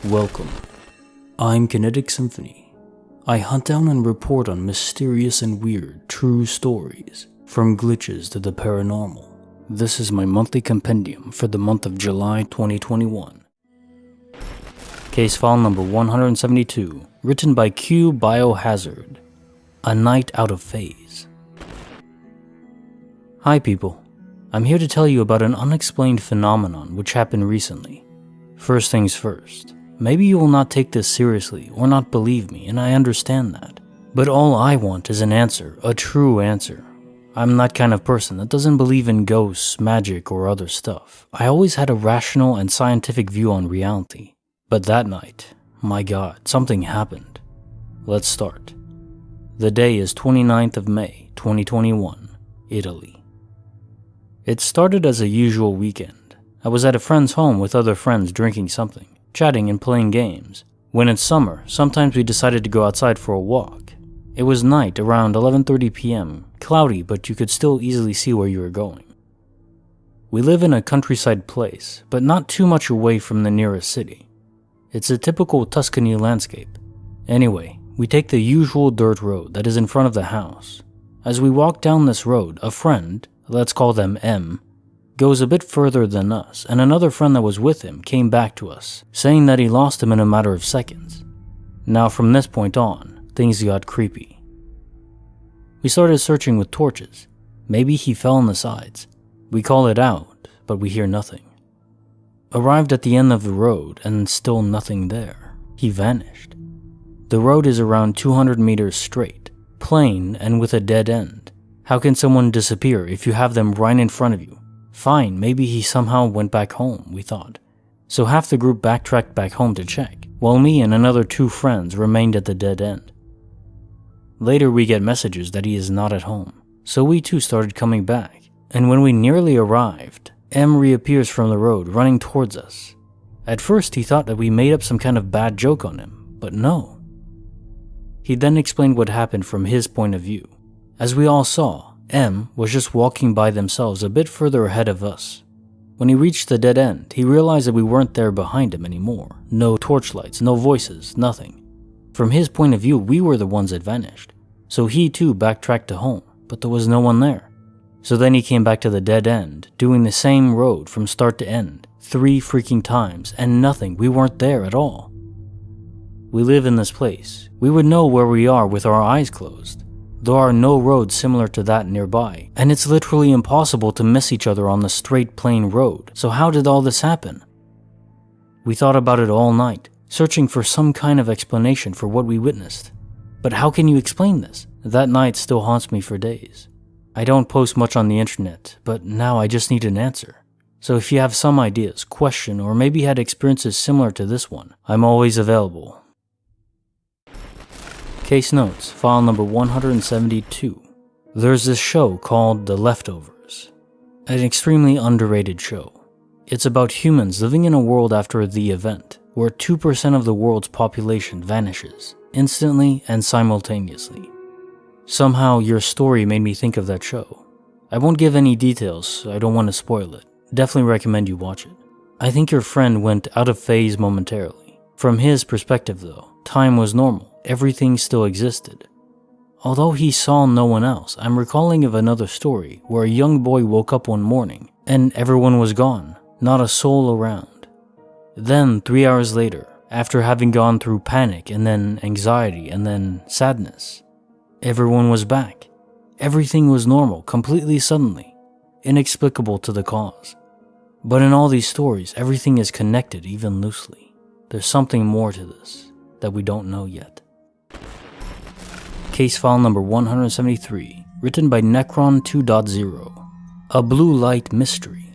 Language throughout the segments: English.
Welcome. I'm Kinetic Symphony. I hunt down and report on mysterious and weird true stories, from glitches to the paranormal. This is my monthly compendium for the month of July 2021. Case file number 172, written by Q Biohazard. A Night Out of Phase. Hi people. I'm here to tell you about an unexplained phenomenon which happened recently. First things first. Maybe you will not take this seriously or not believe me, and I understand that. But all I want is an answer, a true answer. I'm that kind of person that doesn't believe in ghosts, magic, or other stuff. I always had a rational and scientific view on reality. But that night, my God, something happened. Let's start. The day is 29th of May, 2021, Italy. It started as a usual weekend. I was at a friend's home with other friends drinking something, chatting and playing games. When it's summer, sometimes we decided to go outside for a walk. It was night around 11:30 p.m., cloudy, but you could still easily see where you were going. We live in a countryside place, but not too much away from the nearest city. It's a typical Tuscany landscape. Anyway, we take the usual dirt road that is in front of the house. As we walk down this road, a friend, let's call them M, goes a bit further than us, and another friend that was with him came back to us, saying that he lost him in a matter of seconds. Now from this point on, things got creepy. We started searching with torches. Maybe he fell on the sides. We call it out, but we hear nothing. Arrived at the end of the road, and still nothing there. He vanished. The road is around 200 meters straight, plain, and with a dead end. How can someone disappear if you have them right in front of you? Fine, maybe he somehow went back home, we thought. So half the group backtracked back home to check, while me and another two friends remained at the dead end. Later we get messages that he is not at home, so we too started coming back, and when we nearly arrived, M reappears from the road running towards us. At first he thought that we made up some kind of bad joke on him, but no. He then explained what happened from his point of view. As we all saw, M was just walking by themselves a bit further ahead of us. When he reached the dead end, he realized that we weren't there behind him anymore. No torchlights, no voices, nothing. From his point of view, we were the ones that vanished. So he too backtracked to home, but there was no one there. So then he came back to the dead end, doing the same road from start to end, 3 freaking times, and nothing, we weren't there at all. We live in this place. We would know where we are with our eyes closed. There are no roads similar to that nearby, and it's literally impossible to miss each other on the straight plain road, so how did all this happen? We thought about it all night, searching for some kind of explanation for what we witnessed. But how can you explain this? That night still haunts me for days. I don't post much on the internet, but now I just need an answer. So if you have some ideas, question, or maybe had experiences similar to this one, I'm always available. Case notes, file number 172. There's this show called The Leftovers. An extremely underrated show. It's about humans living in a world after the event, where 2% of the world's population vanishes, instantly and simultaneously. Somehow, your story made me think of that show. I won't give any details, I don't want to spoil it. Definitely recommend you watch it. I think your friend went out of phase momentarily. From his perspective though, time was normal. Everything still existed. Although he saw no one else, I'm recalling of another story where a young boy woke up one morning and everyone was gone, not a soul around. Then 3 hours later, after having gone through panic and then anxiety and then sadness, everyone was back. Everything was normal completely suddenly, inexplicable to the cause. But in all these stories, everything is connected even loosely. There's something more to this that we don't know yet. Case file number 173, written by Necron 2.0, A Blue Light Mystery.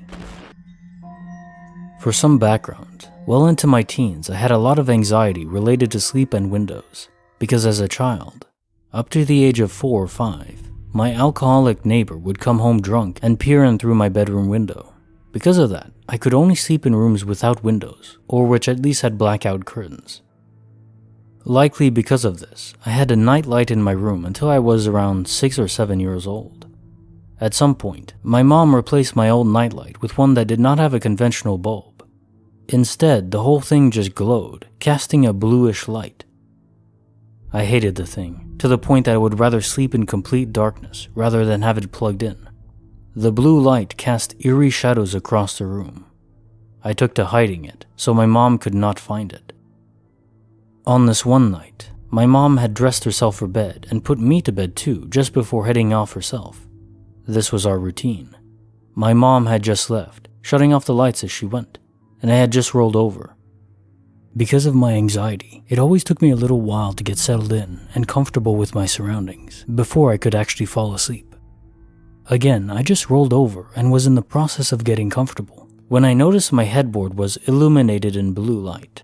For some background, well into my teens, I had a lot of anxiety related to sleep and windows, because as a child, up to the age of 4 or 5, my alcoholic neighbor would come home drunk and peer in through my bedroom window. Because of that, I could only sleep in rooms without windows, or which at least had blackout curtains. Likely because of this, I had a night light in my room until I was around 6 or 7 years old. At some point, my mom replaced my old nightlight with one that did not have a conventional bulb. Instead, the whole thing just glowed, casting a bluish light. I hated the thing, to the point that I would rather sleep in complete darkness rather than have it plugged in. The blue light cast eerie shadows across the room. I took to hiding it, so my mom could not find it. On this one night, my mom had dressed herself for bed and put me to bed too just before heading off herself. This was our routine. My mom had just left, shutting off the lights as she went, and I had just rolled over. Because of my anxiety, it always took me a little while to get settled in and comfortable with my surroundings before I could actually fall asleep. Again, I just rolled over and was in the process of getting comfortable when I noticed my headboard was illuminated in blue light.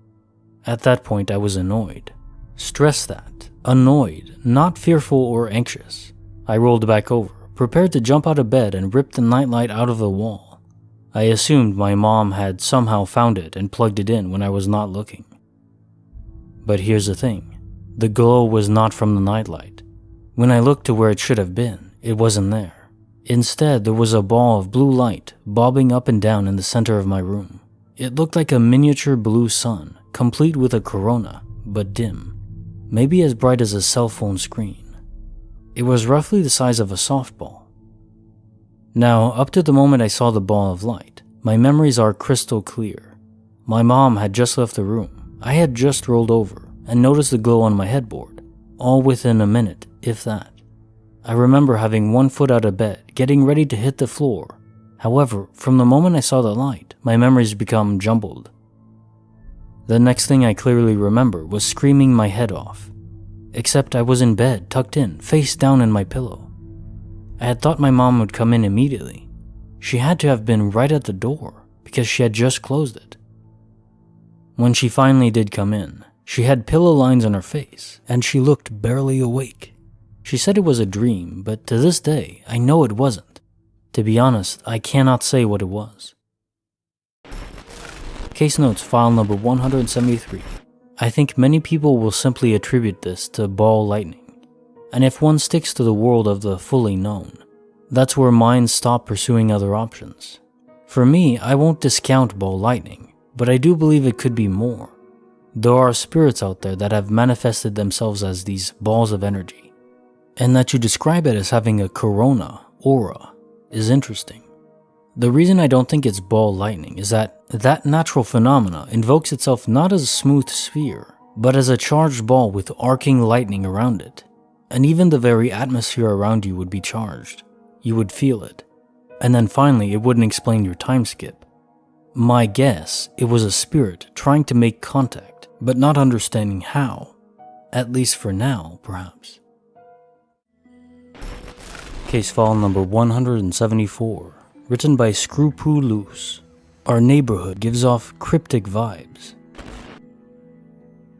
At that point, I was annoyed. Stress that. Annoyed, not fearful or anxious. I rolled back over, prepared to jump out of bed and rip the nightlight out of the wall. I assumed my mom had somehow found it and plugged it in when I was not looking. But here's the thing. The glow was not from the nightlight. When I looked to where it should have been, it wasn't there. Instead, there was a ball of blue light bobbing up and down in the center of my room. It looked like a miniature blue sun, complete with a corona, but dim, maybe as bright as a cell phone screen. It was roughly the size of a softball. Now, up to the moment I saw the ball of light, my memories are crystal clear. My mom had just left the room. I had just rolled over and noticed the glow on my headboard, all within a minute, if that. I remember having one foot out of bed, getting ready to hit the floor. However, from the moment I saw the light, my memories become jumbled. The next thing I clearly remember was screaming my head off. Except I was in bed, tucked in, face down in my pillow. I had thought my mom would come in immediately. She had to have been right at the door, because she had just closed it. When she finally did come in, she had pillow lines on her face, and she looked barely awake. She said it was a dream, but to this day, I know it wasn't. To be honest, I cannot say what it was. Case notes file number 173. I think many people will simply attribute this to ball lightning. And if one sticks to the world of the fully known, that's where minds stop pursuing other options. For me, I won't discount ball lightning, but I do believe it could be more. There are spirits out there that have manifested themselves as these balls of energy, and that you describe it as having a corona, aura, is interesting. The reason I don't think it's ball lightning is that natural phenomena invokes itself not as a smooth sphere, but as a charged ball with arcing lightning around it. And even the very atmosphere around you would be charged. You would feel it. And then finally, it wouldn't explain your time skip. My guess, it was a spirit trying to make contact, but not understanding how. At least for now, perhaps. Case file number 174. Written by Screwpoo Loose. Our neighborhood gives off cryptic vibes.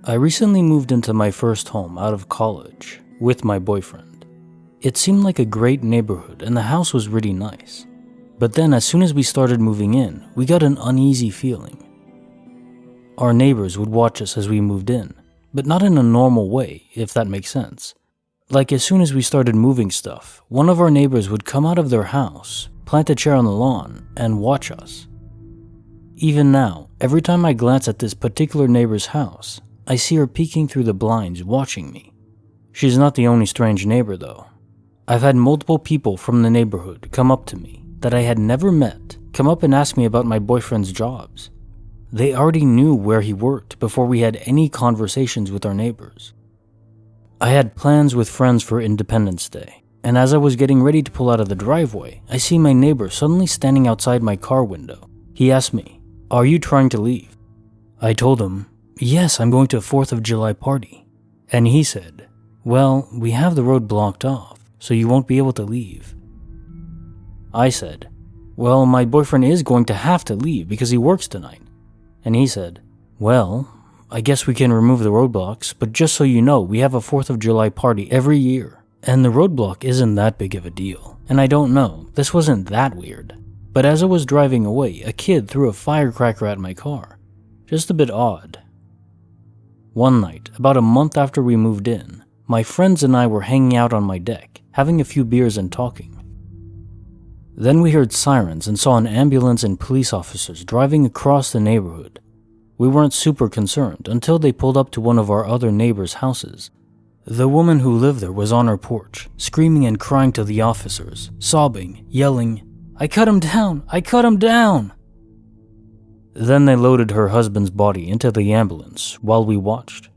I recently moved into my first home out of college with my boyfriend. It seemed like a great neighborhood and the house was really nice. But then as soon as we started moving in, we got an uneasy feeling. Our neighbors would watch us as we moved in, but not in a normal way, if that makes sense. Like as soon as we started moving stuff, one of our neighbors would come out of their house, plant a chair on the lawn, and watch us. Even now, every time I glance at this particular neighbor's house, I see her peeking through the blinds watching me. She's not the only strange neighbor though. I've had multiple people from the neighborhood come up to me that I had never met, come up and ask me about my boyfriend's jobs. They already knew where he worked before we had any conversations with our neighbors. I had plans with friends for Independence Day, and as I was getting ready to pull out of the driveway, I see my neighbor suddenly standing outside my car window. He asked me, "Are you trying to leave?" I told him, "Yes, I'm going to a 4th of July party." And he said, "Well, we have the road blocked off, so you won't be able to leave." I said, "Well, my boyfriend is going to have to leave because he works tonight." And he said, "Well, I guess we can remove the roadblocks, but just so you know, we have a 4th of July party every year. And the roadblock isn't that big of a deal. And I don't know, this wasn't that weird. But as I was driving away, a kid threw a firecracker at my car. Just a bit odd. One night, about a month after we moved in, my friends and I were hanging out on my deck, having a few beers and talking. Then we heard sirens and saw an ambulance and police officers driving across the neighborhood, We weren't super concerned until they pulled up to one of our other neighbors' houses. The woman who lived there was on her porch, screaming and crying to the officers, sobbing, yelling, "I cut him down! I cut him down!" Then they loaded her husband's body into the ambulance while we watched.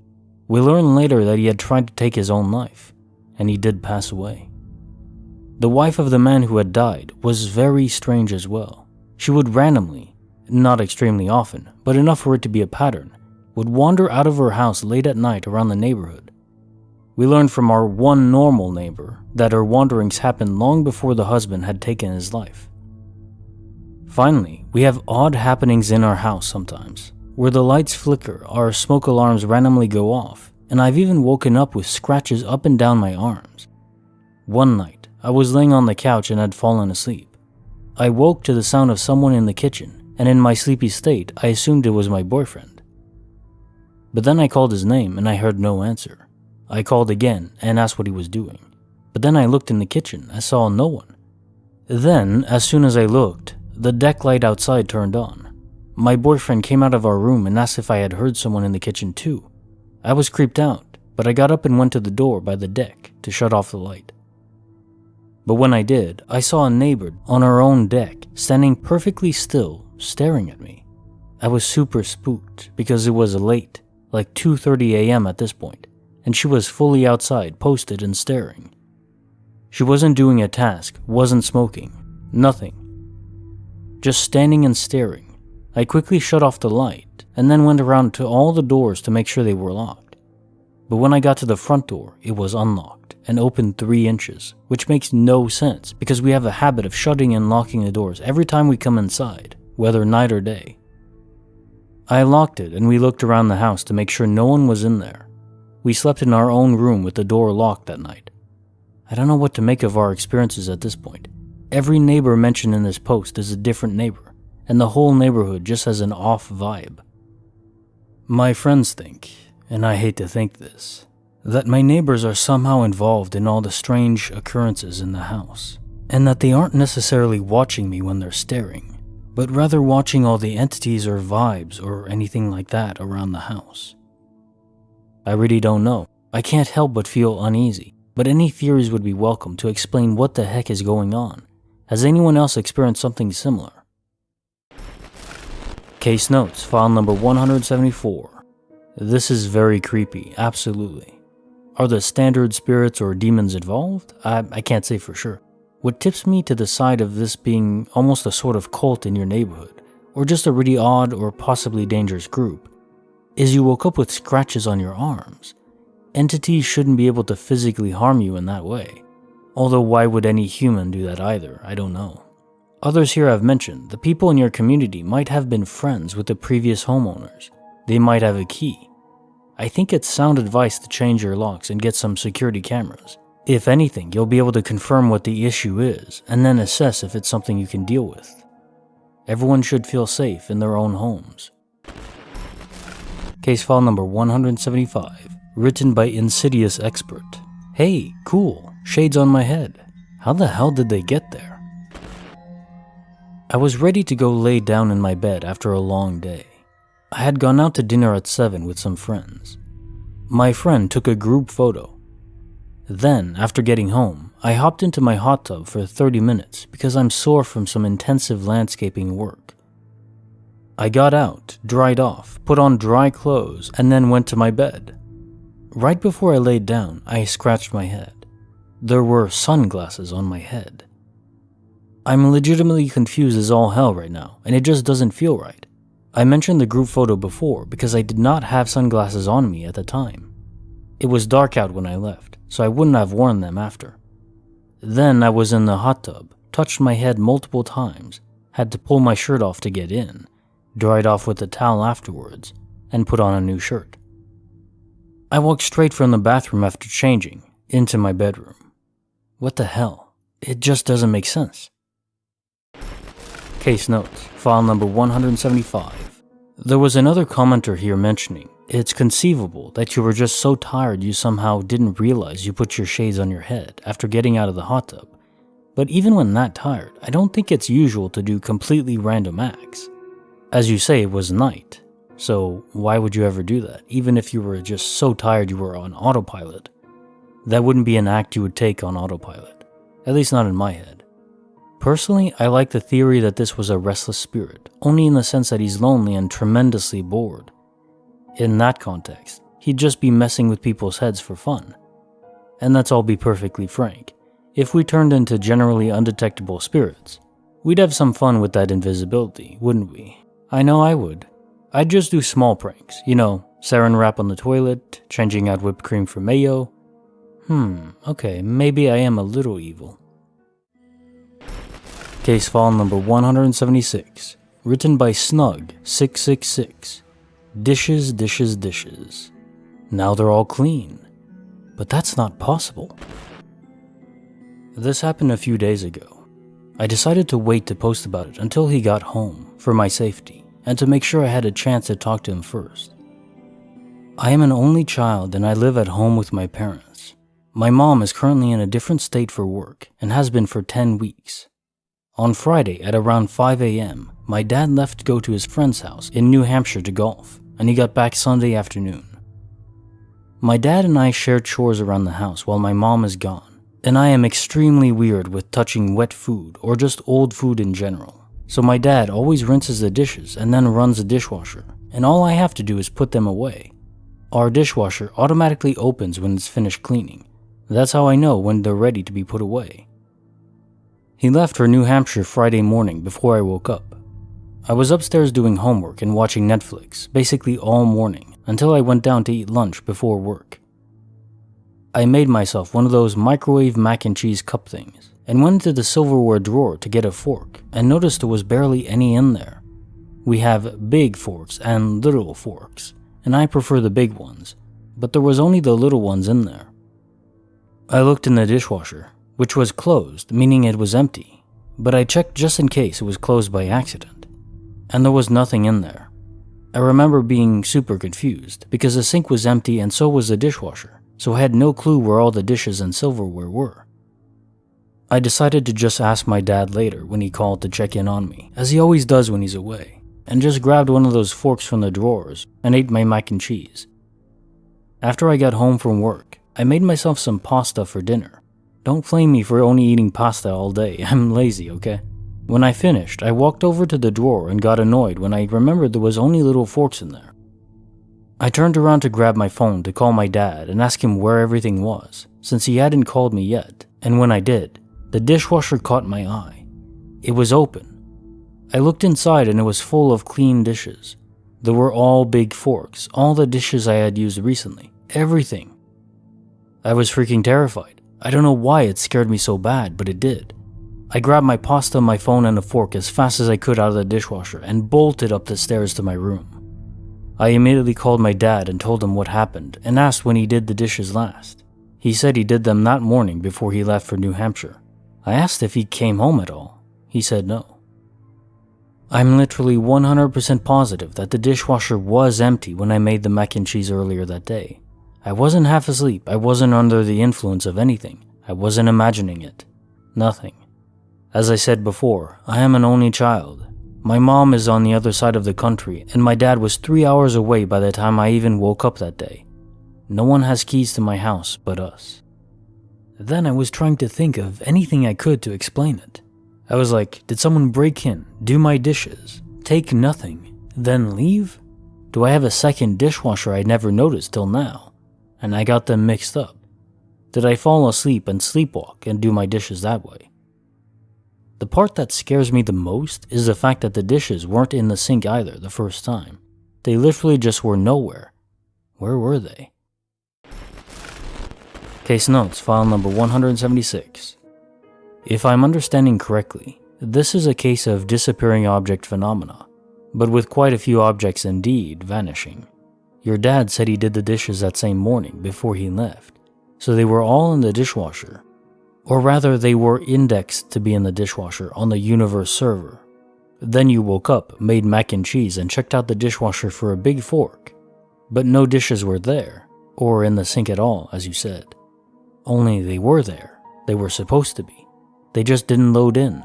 We learned later that he had tried to take his own life, and he did pass away. The wife of the man who had died was very strange as well. She would randomly, not extremely often, but enough for it to be a pattern, would wander out of her house late at night around the neighborhood. We learned from our one normal neighbor that her wanderings happened long before the husband had taken his life. Finally, we have odd happenings in our house sometimes, where the lights flicker, our smoke alarms randomly go off, and I've even woken up with scratches up and down my arms. One night, I was laying on the couch and had fallen asleep. I woke to the sound of someone in the kitchen, and in my sleepy state, I assumed it was my boyfriend. But then I called his name and I heard no answer. I called again and asked what he was doing, but then I looked in the kitchen and saw no one. Then, as soon as I looked, the deck light outside turned on. My boyfriend came out of our room and asked if I had heard someone in the kitchen too. I was creeped out, but I got up and went to the door by the deck to shut off the light. But when I did, I saw a neighbor on her own deck, standing perfectly still, staring at me. I was super spooked because it was late, like 2:30 a.m. at this point, and she was fully outside, posted and staring. She wasn't doing a task, wasn't smoking, nothing. Just standing and staring. I quickly shut off the light and then went around to all the doors to make sure they were locked. But when I got to the front door, it was unlocked and opened 3 inches, which makes no sense because we have a habit of shutting and locking the doors every time we come inside, whether night or day. I locked it and we looked around the house to make sure no one was in there. We slept in our own room with the door locked that night. I don't know what to make of our experiences at this point. Every neighbor mentioned in this post is a different neighbor, and the whole neighborhood just has an off vibe. My friends think, and I hate to think this, that my neighbors are somehow involved in all the strange occurrences in the house, and that they aren't necessarily watching me when they're staring, but rather watching all the entities or vibes or anything like that around the house. I really don't know. I can't help but feel uneasy, but any theories would be welcome to explain what the heck is going on. Has anyone else experienced something similar? Case notes, file number 174. This is very creepy, absolutely. Are the standard spirits or demons involved? I can't say for sure. What tips me to the side of this being almost a sort of cult in your neighborhood, or just a really odd or possibly dangerous group, is you woke up with scratches on your arms. Entities shouldn't be able to physically harm you in that way. Although why would any human do that either, I don't know. Others here have mentioned the people in your community might have been friends with the previous homeowners. They might have a key. I think it's sound advice to change your locks and get some security cameras. If anything, you'll be able to confirm what the issue is and then assess if it's something you can deal with. Everyone should feel safe in their own homes. Case file number 175, written by Insidious Expert. Hey, cool. Shades on my head. How the hell did they get there? I was ready to go lay down in my bed after a long day. I had gone out to dinner at 7 with some friends. My friend took a group photo. Then, after getting home, I hopped into my hot tub for 30 minutes because I'm sore from some intensive landscaping work. I got out, dried off, put on dry clothes, and then went to my bed. Right before I laid down, I scratched my head. There were sunglasses on my head. I'm legitimately confused as all hell right now, and it just doesn't feel right. I mentioned the group photo before because I did not have sunglasses on me at the time. It was dark out when I left, so I wouldn't have worn them after. Then I was in the hot tub, touched my head multiple times, had to pull my shirt off to get in, dried off with a towel afterwards, and put on a new shirt. I walked straight from the bathroom after changing, into my bedroom. What the hell? It just doesn't make sense. Case notes, file number 175. There was another commenter here mentioning, it's conceivable that you were just so tired you somehow didn't realize you put your shades on your head after getting out of the hot tub. But even when that tired, I don't think it's usual to do completely random acts. As you say, it was night. So why would you ever do that, even if you were just so tired you were on autopilot? That wouldn't be an act you would take on autopilot, at least not in my head. Personally, I like the theory that this was a restless spirit, only in the sense that he's lonely and tremendously bored. In that context, he'd just be messing with people's heads for fun. And let's all be perfectly frank, if we turned into generally undetectable spirits, we'd have some fun with that invisibility, wouldn't we? I know I would. I'd just do small pranks, saran wrap on the toilet, changing out whipped cream for mayo. Okay, maybe I am a little evil. Case file number 176, written by Snug666. Dishes, dishes, dishes. Now they're all clean. But that's not possible. This happened a few days ago. I decided to wait to post about it until he got home, for my safety, and to make sure I had a chance to talk to him first. I am an only child and I live at home with my parents. My mom is currently in a different state for work and has been for 10 weeks. On Friday at around 5 a.m., my dad left to go to his friend's house in New Hampshire to golf, and he got back Sunday afternoon. My dad and I share chores around the house while my mom is gone, and I am extremely weird with touching wet food or just old food in general. So my dad always rinses the dishes and then runs the dishwasher, and all I have to do is put them away. Our dishwasher automatically opens when it's finished cleaning. That's how I know when they're ready to be put away. He left for New Hampshire Friday morning before I woke up. I was upstairs doing homework and watching Netflix basically all morning until I went down to eat lunch before work. I made myself one of those microwave mac and cheese cup things and went into the silverware drawer to get a fork and noticed there was barely any in there. We have big forks and little forks, and I prefer the big ones, but there was only the little ones in there. I looked in the dishwasher, which was closed, meaning it was empty, but I checked just in case it was closed by accident, and there was nothing in there. I remember being super confused because the sink was empty and so was the dishwasher, so I had no clue where all the dishes and silverware were. I decided to just ask my dad later when he called to check in on me, as he always does when he's away, and just grabbed one of those forks from the drawers and ate my mac and cheese. After I got home from work, I made myself some pasta for dinner. Don't flame me for only eating pasta all day, I'm lazy, okay? When I finished, I walked over to the drawer and got annoyed when I remembered there was only little forks in there. I turned around to grab my phone to call my dad and ask him where everything was, since he hadn't called me yet, and when I did, the dishwasher caught my eye. It was open. I looked inside and it was full of clean dishes. There were all big forks, all the dishes I had used recently, everything. I was freaking terrified. I don't know why it scared me so bad, but it did. I grabbed my pasta, my phone, and a fork as fast as I could out of the dishwasher and bolted up the stairs to my room. I immediately called my dad and told him what happened and asked when he did the dishes last. He said he did them that morning before he left for New Hampshire. I asked if he came home at all. He said no. I'm literally 100% positive that the dishwasher was empty when I made the mac and cheese earlier that day. I wasn't half asleep, I wasn't under the influence of anything, I wasn't imagining it. Nothing. As I said before, I am an only child. My mom is on the other side of the country, and my dad was 3 hours away by the time I even woke up that day. No one has keys to my house but us. Then I was trying to think of anything I could to explain it. I was like, did someone break in, do my dishes, take nothing, then leave? Do I have a second dishwasher I'd never noticed till now? And I got them mixed up. Did I fall asleep and sleepwalk and do my dishes that way? The part that scares me the most is the fact that the dishes weren't in the sink either the first time. They literally just were nowhere. Where were they? Case notes, file number 176. If I'm understanding correctly, this is a case of disappearing object phenomena, but with quite a few objects indeed vanishing. Your dad said he did the dishes that same morning before he left, so they were all in the dishwasher. Or rather, they were indexed to be in the dishwasher on the universe server. Then you woke up, made mac and cheese, and checked out the dishwasher for a big fork. But no dishes were there, or in the sink at all, as you said. Only they were there. They were supposed to be. They just didn't load in.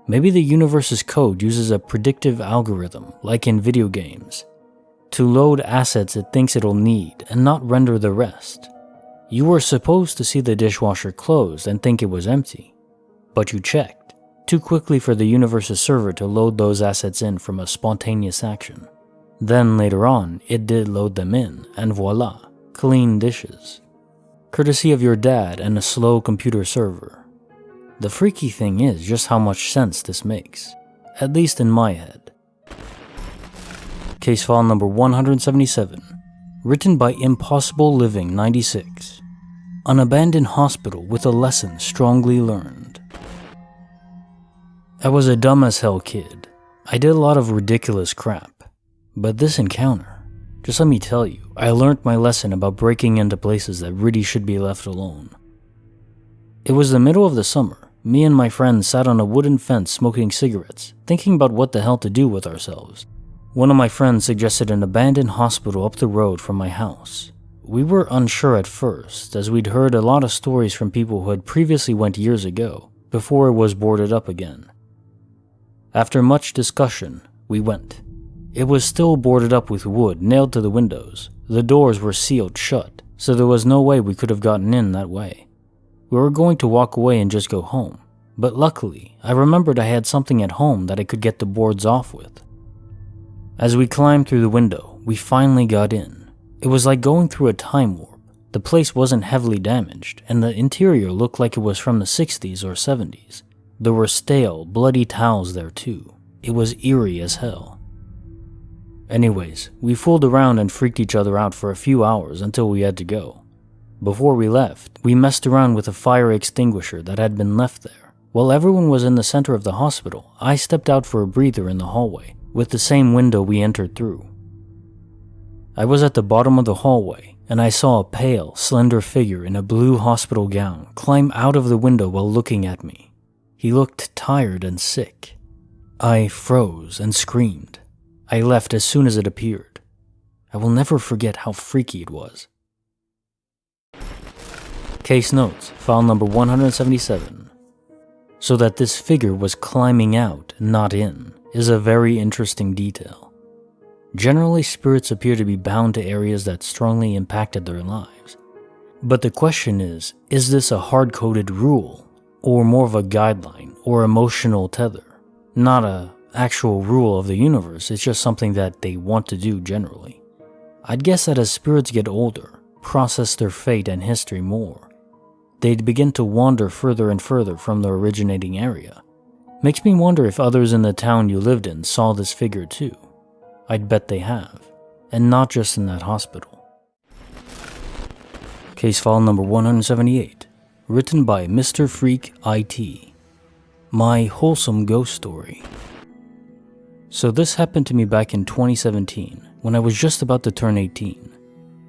Maybe the universe's code uses a predictive algorithm, like in video games. to load assets it thinks it'll need and not render the rest. You were supposed to see the dishwasher closed and think it was empty, but you checked too quickly for the universe's server to load those assets in from a spontaneous action. Then later on, it did load them in, and voila, clean dishes. Courtesy of your dad and a slow computer server. The freaky thing is just how much sense this makes, at least in my head. Case file number 177, written by Impossible Living 96. An abandoned hospital with a lesson strongly learned. I was a dumb as hell kid. I did a lot of ridiculous crap. But this encounter, just let me tell you, I learned my lesson about breaking into places that really should be left alone. It was the middle of the summer. Me and my friends sat on a wooden fence smoking cigarettes, thinking about what the hell to do with ourselves. One of my friends suggested an abandoned hospital up the road from my house. We were unsure at first, as we'd heard a lot of stories from people who had previously went years ago, before it was boarded up again. After much discussion, we went. It was still boarded up with wood nailed to the windows. The doors were sealed shut, so there was no way we could have gotten in that way. We were going to walk away and just go home, but luckily, I remembered I had something at home that I could get the boards off with. As we climbed through the window, we finally got in. It was like going through a time warp. The place wasn't heavily damaged, and the interior looked like it was from the 60s or 70s. There were stale, bloody towels there too. It was eerie as hell. Anyways, we fooled around and freaked each other out for a few hours until we had to go. Before we left, we messed around with a fire extinguisher that had been left there. While everyone was in the center of the hospital, I stepped out for a breather in the hallway, with the same window we entered through. I was at the bottom of the hallway, and I saw a pale, slender figure in a blue hospital gown climb out of the window while looking at me. He looked tired and sick. I froze and screamed. I left as soon as it appeared. I will never forget how freaky it was. Case notes, file number 177. So that this figure was climbing out, not in, is a very interesting detail. Generally, spirits appear to be bound to areas that strongly impacted their lives. But the question is this a hard-coded rule, or more of a guideline or emotional tether? Not a actual rule of the universe, it's just something that they want to do generally. I'd guess that as spirits get older, process their fate and history more, they'd begin to wander further and further from their originating area. Makes me wonder if others in the town you lived in saw this figure too. I'd bet they have, and not just in that hospital. Case file number 178, written by Mr. Freak IT. My wholesome ghost story. So this happened to me back in 2017, when I was just about to turn 18.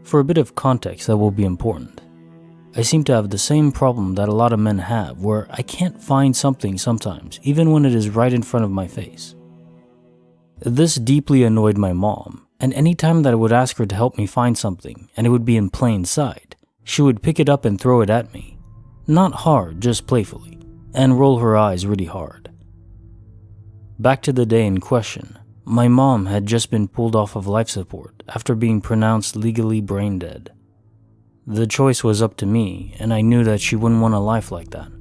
For a bit of context that will be important. I seem to have the same problem that a lot of men have, where I can't find something sometimes, even when it is right in front of my face. This deeply annoyed my mom, and any time that I would ask her to help me find something, and it would be in plain sight, she would pick it up and throw it at me. Not hard, just playfully, and roll her eyes really hard. Back to the day in question, my mom had just been pulled off of life support after being pronounced legally brain dead. The choice was up to me, and I knew that she wouldn't want a life like that.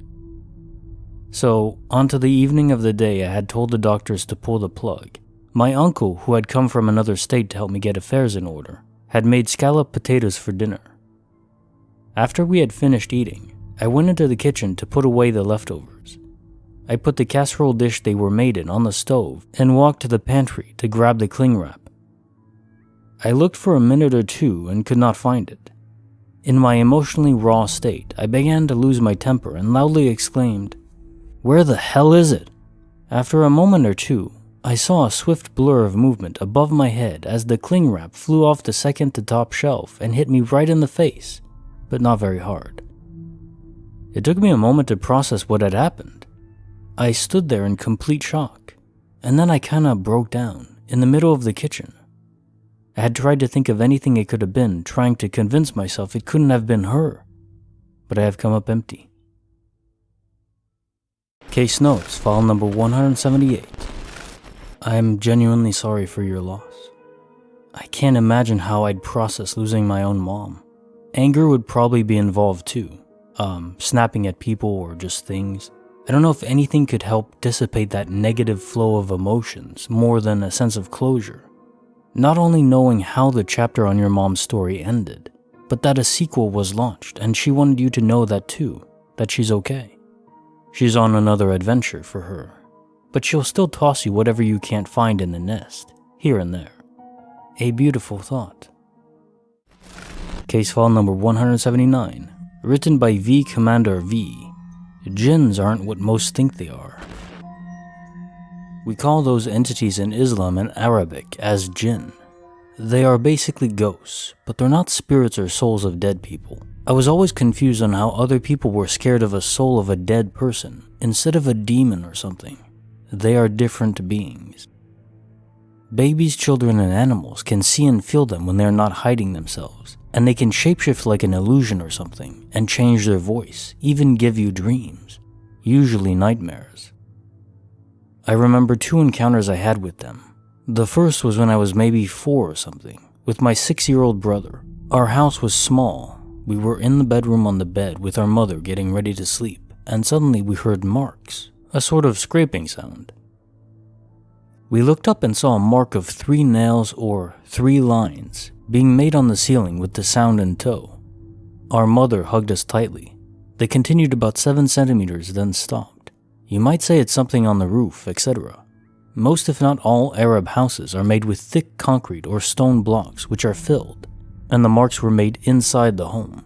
So, onto the evening of the day I had told the doctors to pull the plug, my uncle, who had come from another state to help me get affairs in order, had made scalloped potatoes for dinner. After we had finished eating, I went into the kitchen to put away the leftovers. I put the casserole dish they were made in on the stove and walked to the pantry to grab the cling wrap. I looked for a minute or two and could not find it. In my emotionally raw state, I began to lose my temper and loudly exclaimed, "Where the hell is it?" After a moment or two, I saw a swift blur of movement above my head as the cling wrap flew off the second to top shelf and hit me right in the face, but not very hard. It took me a moment to process what had happened. I stood there in complete shock, and then I kinda broke down in the middle of the kitchen. I had tried to think of anything it could have been, trying to convince myself it couldn't have been her, but I have come up empty. Case notes, file number 178. I am genuinely sorry for your loss. I can't imagine how I'd process losing my own mom. Anger would probably be involved too. Snapping at people or just things. I don't know if anything could help dissipate that negative flow of emotions more than a sense of closure. Not only knowing how the chapter on your mom's story ended, but that a sequel was launched and she wanted you to know that too, that she's okay. She's on another adventure for her, but she'll still toss you whatever you can't find in the nest, here and there. A beautiful thought. Case file number 179, written by V Commander V. Jinns aren't what most think they are. We call those entities in Islam and Arabic as jinn. They are basically ghosts, but they're not spirits or souls of dead people. I was always confused on how other people were scared of a soul of a dead person instead of a demon or something. They are different beings. Babies, children, and animals can see and feel them when they are not hiding themselves, and they can shapeshift like an illusion or something and change their voice, even give you dreams, usually nightmares. I remember 2 encounters I had with them. The first was when I was maybe 4 or something, with my 6-year-old brother. Our house was small. We were in the bedroom on the bed with our mother getting ready to sleep, and suddenly we heard marks, a sort of scraping sound. We looked up and saw a mark of 3 nails or 3 lines being made on the ceiling with the sound in tow. Our mother hugged us tightly. They continued about 7 centimeters, then stopped. You might say it's something on the roof, etc. Most if not all Arab houses are made with thick concrete or stone blocks which are filled, and the marks were made inside the home.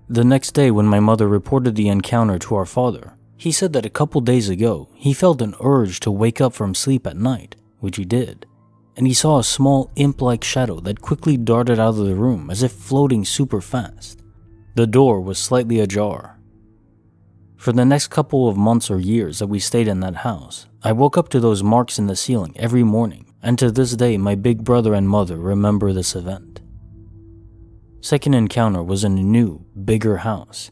The next day when my mother reported the encounter to our father, he said that a couple days ago he felt an urge to wake up from sleep at night, which he did, and he saw a small imp-like shadow that quickly darted out of the room as if floating super fast. The door was slightly ajar. For the next couple of months or years that we stayed in that house, I woke up to those marks in the ceiling every morning, and to this day my big brother and mother remember this event. Second encounter was in a new, bigger house.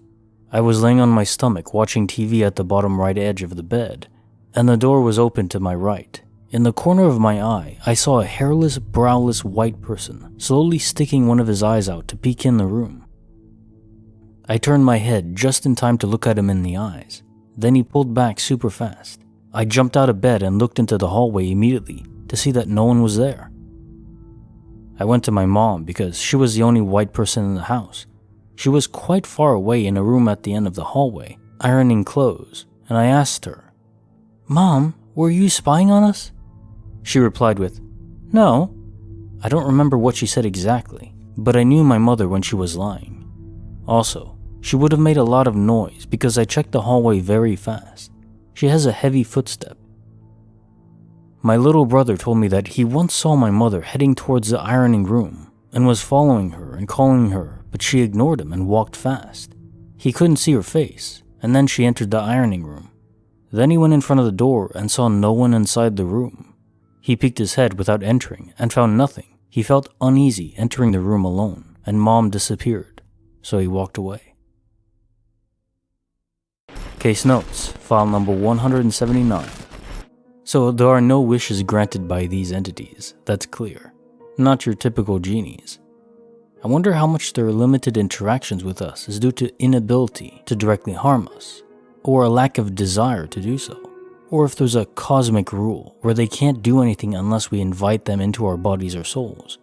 I was laying on my stomach watching TV at the bottom right edge of the bed, and the door was open to my right. In the corner of my eye, I saw a hairless, browless white person slowly sticking one of his eyes out to peek in the room. I turned my head just in time to look at him in the eyes. Then he pulled back super fast. I jumped out of bed and looked into the hallway immediately to see that no one was there. I went to my mom because she was the only white person in the house. She was quite far away in a room at the end of the hallway, ironing clothes, and I asked her, "Mom, were you spying on us?" She replied with, "No." I don't remember what she said exactly, but I knew my mother when she was lying. Also, she would have made a lot of noise because I checked the hallway very fast. She has a heavy footstep. My little brother told me that he once saw my mother heading towards the ironing room and was following her and calling her, but she ignored him and walked fast. He couldn't see her face, and then she entered the ironing room. Then he went in front of the door and saw no one inside the room. He peeked his head without entering and found nothing. He felt uneasy entering the room alone, and Mom disappeared, so he walked away. Case notes, file number 179. So there are no wishes granted by these entities, that's clear. Not your typical genies. I wonder how much their limited interactions with us is due to inability to directly harm us, or a lack of desire to do so, or if there's a cosmic rule where they can't do anything unless we invite them into our bodies or souls.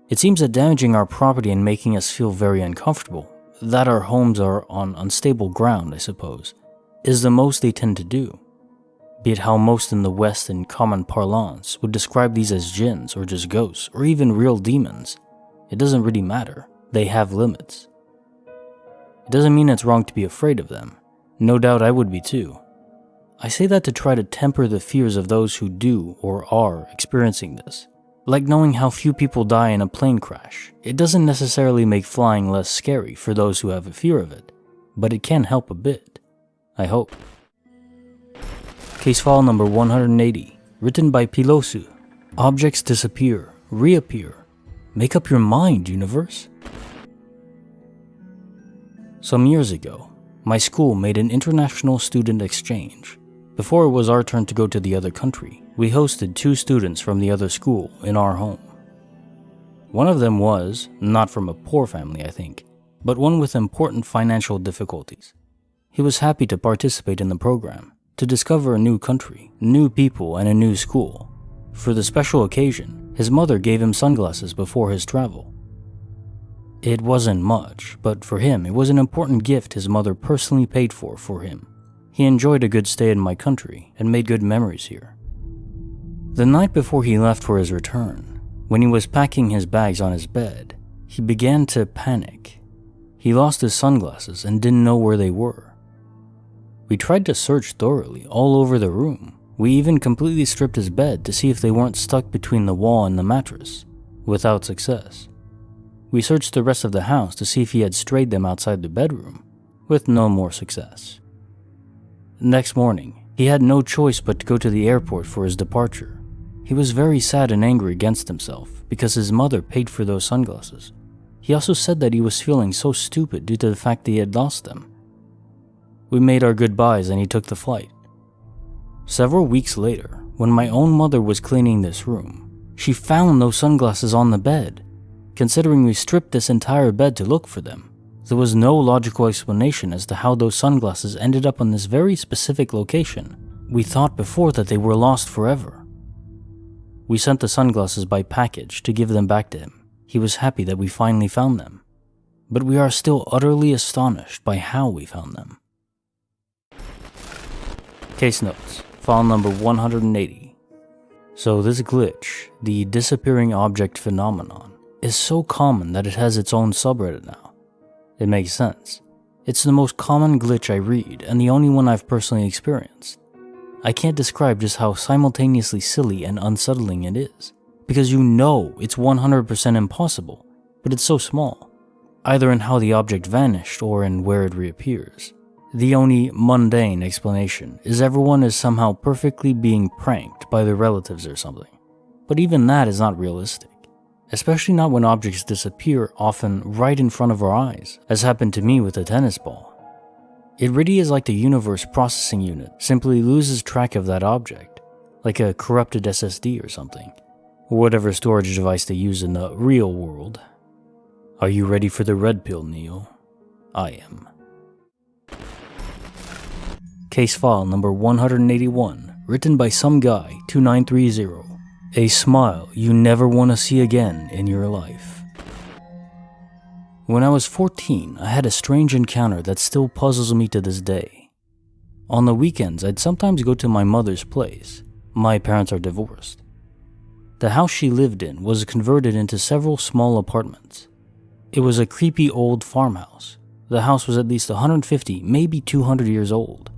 It seems that damaging our property and making us feel very uncomfortable, that our homes are on unstable ground, I suppose, is the most they tend to do. Be it how most in the West in common parlance would describe these as jinns or just ghosts or even real demons. It doesn't really matter. They have limits. It doesn't mean it's wrong to be afraid of them. No doubt I would be too. I say that to try to temper the fears of those who do or are experiencing this. Like knowing how few people die in a plane crash. It doesn't necessarily make flying less scary for those who have a fear of it, but it can help a bit. I hope. Case file number 180, written by Pilosu. Objects disappear, reappear. Make up your mind, universe. Some years ago, my school made an international student exchange. Before it was our turn to go to the other country, we hosted 2 students from the other school in our home. One of them was, not from a poor family I think, but one with important financial difficulties. He was happy to participate in the program, to discover a new country, new people, and a new school. For the special occasion, his mother gave him sunglasses before his travel. It wasn't much, but for him it was an important gift his mother personally paid for him. He enjoyed a good stay in my country and made good memories here. The night before he left for his return, when he was packing his bags on his bed, he began to panic. He lost his sunglasses and didn't know where they were. We tried to search thoroughly all over the room. We even completely stripped his bed to see if they weren't stuck between the wall and the mattress, without success. We searched the rest of the house to see if he had strayed them outside the bedroom, with no more success. Next morning, he had no choice but to go to the airport for his departure. He was very sad and angry against himself because his mother paid for those sunglasses. He also said that he was feeling so stupid due to the fact that he had lost them. We made our goodbyes and he took the flight. Several weeks later, when my own mother was cleaning this room, she found those sunglasses on the bed. Considering we stripped this entire bed to look for them, there was no logical explanation as to how those sunglasses ended up on this very specific location. We thought before that they were lost forever. We sent the sunglasses by package to give them back to him. He was happy that we finally found them, but we are still utterly astonished by how we found them. Case notes, file number 180. So this glitch, the disappearing object phenomenon, is so common that it has its own subreddit now. It makes sense. It's the most common glitch I read and the only one I've personally experienced. I can't describe just how simultaneously silly and unsettling it is, because you know it's 100% impossible, but it's so small, either in how the object vanished or in where it reappears. The only mundane explanation is everyone is somehow perfectly being pranked by their relatives or something, but even that is not realistic. Especially not when objects disappear, often right in front of our eyes, as happened to me with a tennis ball. It really is like the universe processing unit simply loses track of that object, like a corrupted SSD or something, or whatever storage device they use in the real world. Are you ready for the red pill, Neo? I am. Case file number 181, written by some guy 2930. A smile you never want to see again in your life. When I was 14, I had a strange encounter that still puzzles me to this day. On the weekends, I'd sometimes go to my mother's place. My parents are divorced. The house she lived in was converted into several small apartments. It was a creepy old farmhouse. The house was at least 150, maybe 200 years old.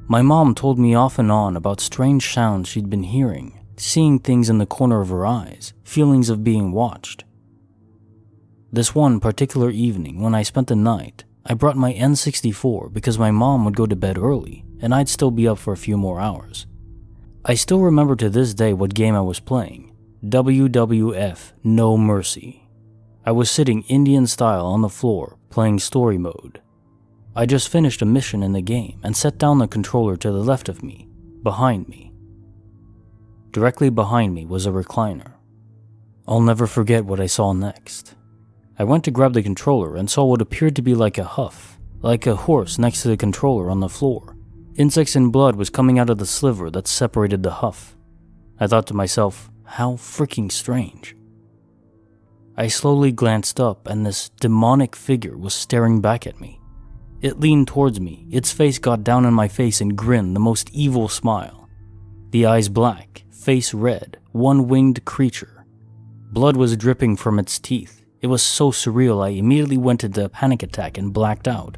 My mom told me off and on about strange sounds she'd been hearing, seeing things in the corner of her eyes, feelings of being watched. This one particular evening when I spent the night, I brought my N64 because my mom would go to bed early and I'd still be up for a few more hours. I still remember to this day what game I was playing, WWF No Mercy. I was sitting Indian style on the floor playing story mode. I just finished a mission in the game and set down the controller to the left of me, behind me. Directly behind me was a recliner. I'll never forget what I saw next. I went to grab the controller and saw what appeared to be like a huff, like a horse next to the controller on the floor. Insects and blood was coming out of the sliver that separated the huff. I thought to myself, how freaking strange. I slowly glanced up and this demonic figure was staring back at me. It leaned towards me, its face got down on my face and grinned the most evil smile. The eyes black, face red, one-winged creature. Blood was dripping from its teeth. It was so surreal I immediately went into a panic attack and blacked out.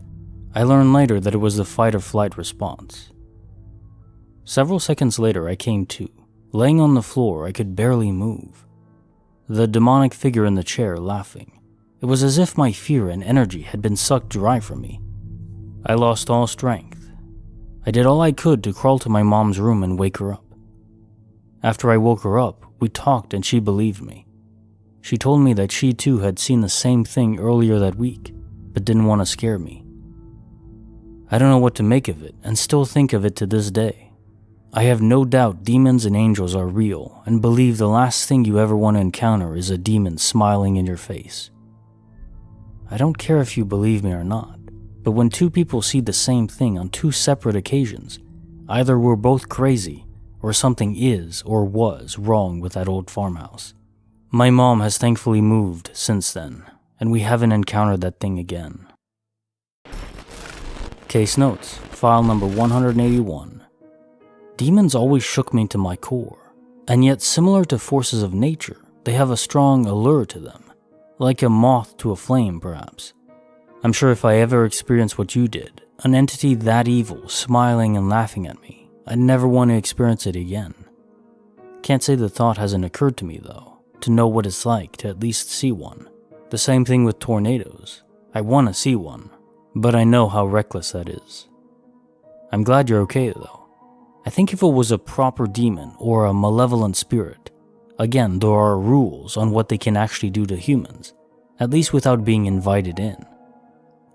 I learned later that it was the fight or flight response. Several seconds later I came to. Laying on the floor, I could barely move. The demonic figure in the chair laughing. It was as if my fear and energy had been sucked dry from me. I lost all strength. I did all I could to crawl to my mom's room and wake her up. After I woke her up, we talked and she believed me. She told me that she too had seen the same thing earlier that week, but didn't want to scare me. I don't know what to make of it and still think of it to this day. I have no doubt demons and angels are real, and believe the last thing you ever want to encounter is a demon smiling in your face. I don't care if you believe me or not, but when two people see the same thing on two separate occasions, either we're both crazy, or something is or was wrong with that old farmhouse. My mom has thankfully moved since then, and we haven't encountered that thing again. Case notes, file number 181. Demons always shook me to my core, and yet similar to forces of nature, they have a strong allure to them, like a moth to a flame perhaps. I'm sure if I ever experienced what you did, an entity that evil smiling and laughing at me, I'd never want to experience it again. Can't say the thought hasn't occurred to me though, to know what it's like to at least see one. The same thing with tornadoes. I want to see one, but I know how reckless that is. I'm glad you're okay though. I think if it was a proper demon or a malevolent spirit, again, there are rules on what they can actually do to humans, at least without being invited in.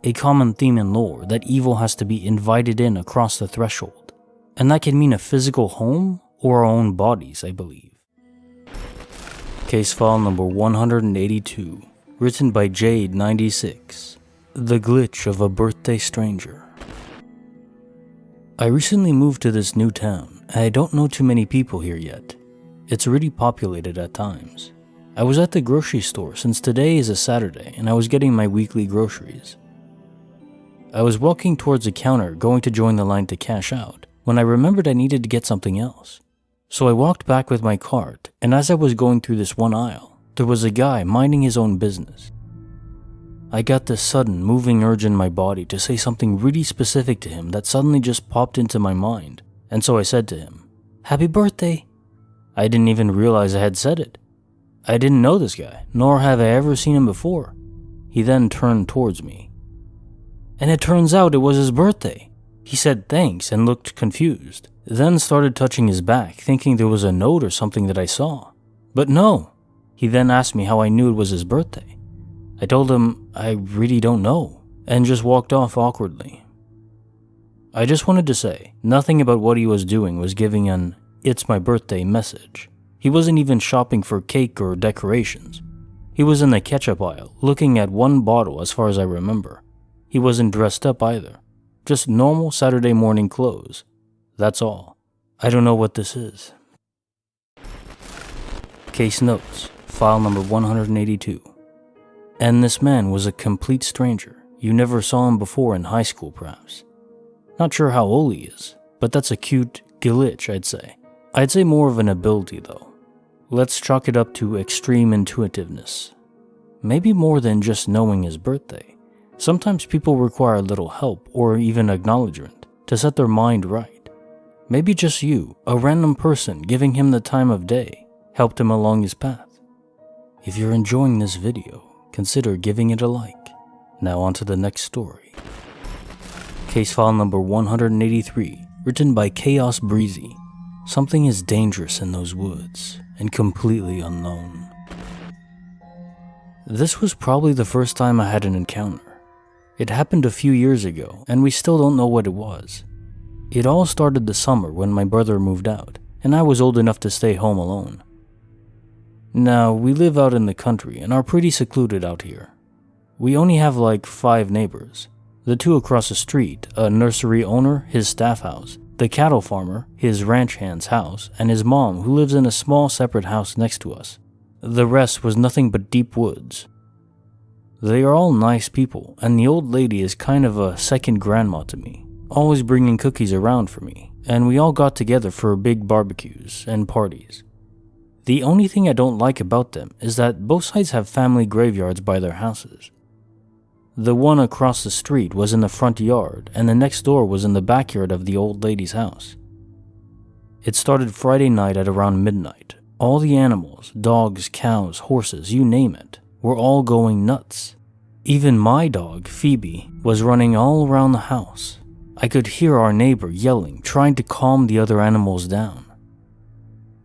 A common theme in lore that evil has to be invited in across the threshold, and that can mean a physical home or our own bodies, I believe. Case file number 182, written by Jade96, The Glitch of a Birthday Stranger. I recently moved to this new town, and I don't know too many people here yet. It's really populated at times. I was at the grocery store since today is a Saturday and I was getting my weekly groceries. I was walking towards the counter going to join the line to cash out when I remembered I needed to get something else. So I walked back with my cart, and as I was going through this one aisle, there was a guy minding his own business. I got this sudden moving urge in my body to say something really specific to him that suddenly just popped into my mind, and so I said to him, "Happy birthday." I didn't even realize I had said it. I didn't know this guy, nor have I ever seen him before. He then turned towards me. And it turns out it was his birthday. He said thanks and looked confused, then started touching his back, thinking there was a note or something that I saw. But no. He then asked me how I knew it was his birthday. I told him I really don't know, and just walked off awkwardly. I just wanted to say, nothing about what he was doing was giving an "it's my birthday" message. He wasn't even shopping for cake or decorations. He was in the ketchup aisle, looking at one bottle as far as I remember. He wasn't dressed up either. Just normal Saturday morning clothes. That's all. I don't know what this is. Case notes, file number 182. And this man was a complete stranger. You never saw him before in high school, perhaps. Not sure how old he is, but that's a cute glitch, I'd say. I'd say more of an ability, though. Let's chalk it up to extreme intuitiveness. Maybe more than just knowing his birthday. Sometimes people require a little help or even acknowledgement to set their mind right. Maybe just you, a random person giving him the time of day, helped him along his path. If you're enjoying this video, consider giving it a like. Now on to the next story. Case file number 183, written by Chaos Breezy. Something is dangerous in those woods, and completely unknown. This was probably the first time I had an encounter. It happened a few years ago, and we still don't know what it was. It all started the summer when my brother moved out, and I was old enough to stay home alone. Now, we live out in the country and are pretty secluded out here. We only have like 5 neighbors. The 2 across the street, a nursery owner, his staff house, the cattle farmer, his ranch hand's house, and his mom who lives in a small separate house next to us. The rest was nothing but deep woods. They are all nice people, and the old lady is kind of a second grandma to me, always bringing cookies around for me, and we all got together for big barbecues and parties. The only thing I don't like about them is that both sides have family graveyards by their houses. The one across the street was in the front yard, and the next door was in the backyard of the old lady's house. It started Friday night at around midnight. All the animals, dogs, cows, horses, you name it, were all going nuts. Even my dog, Phoebe, was running all around the house. I could hear our neighbor yelling, trying to calm the other animals down.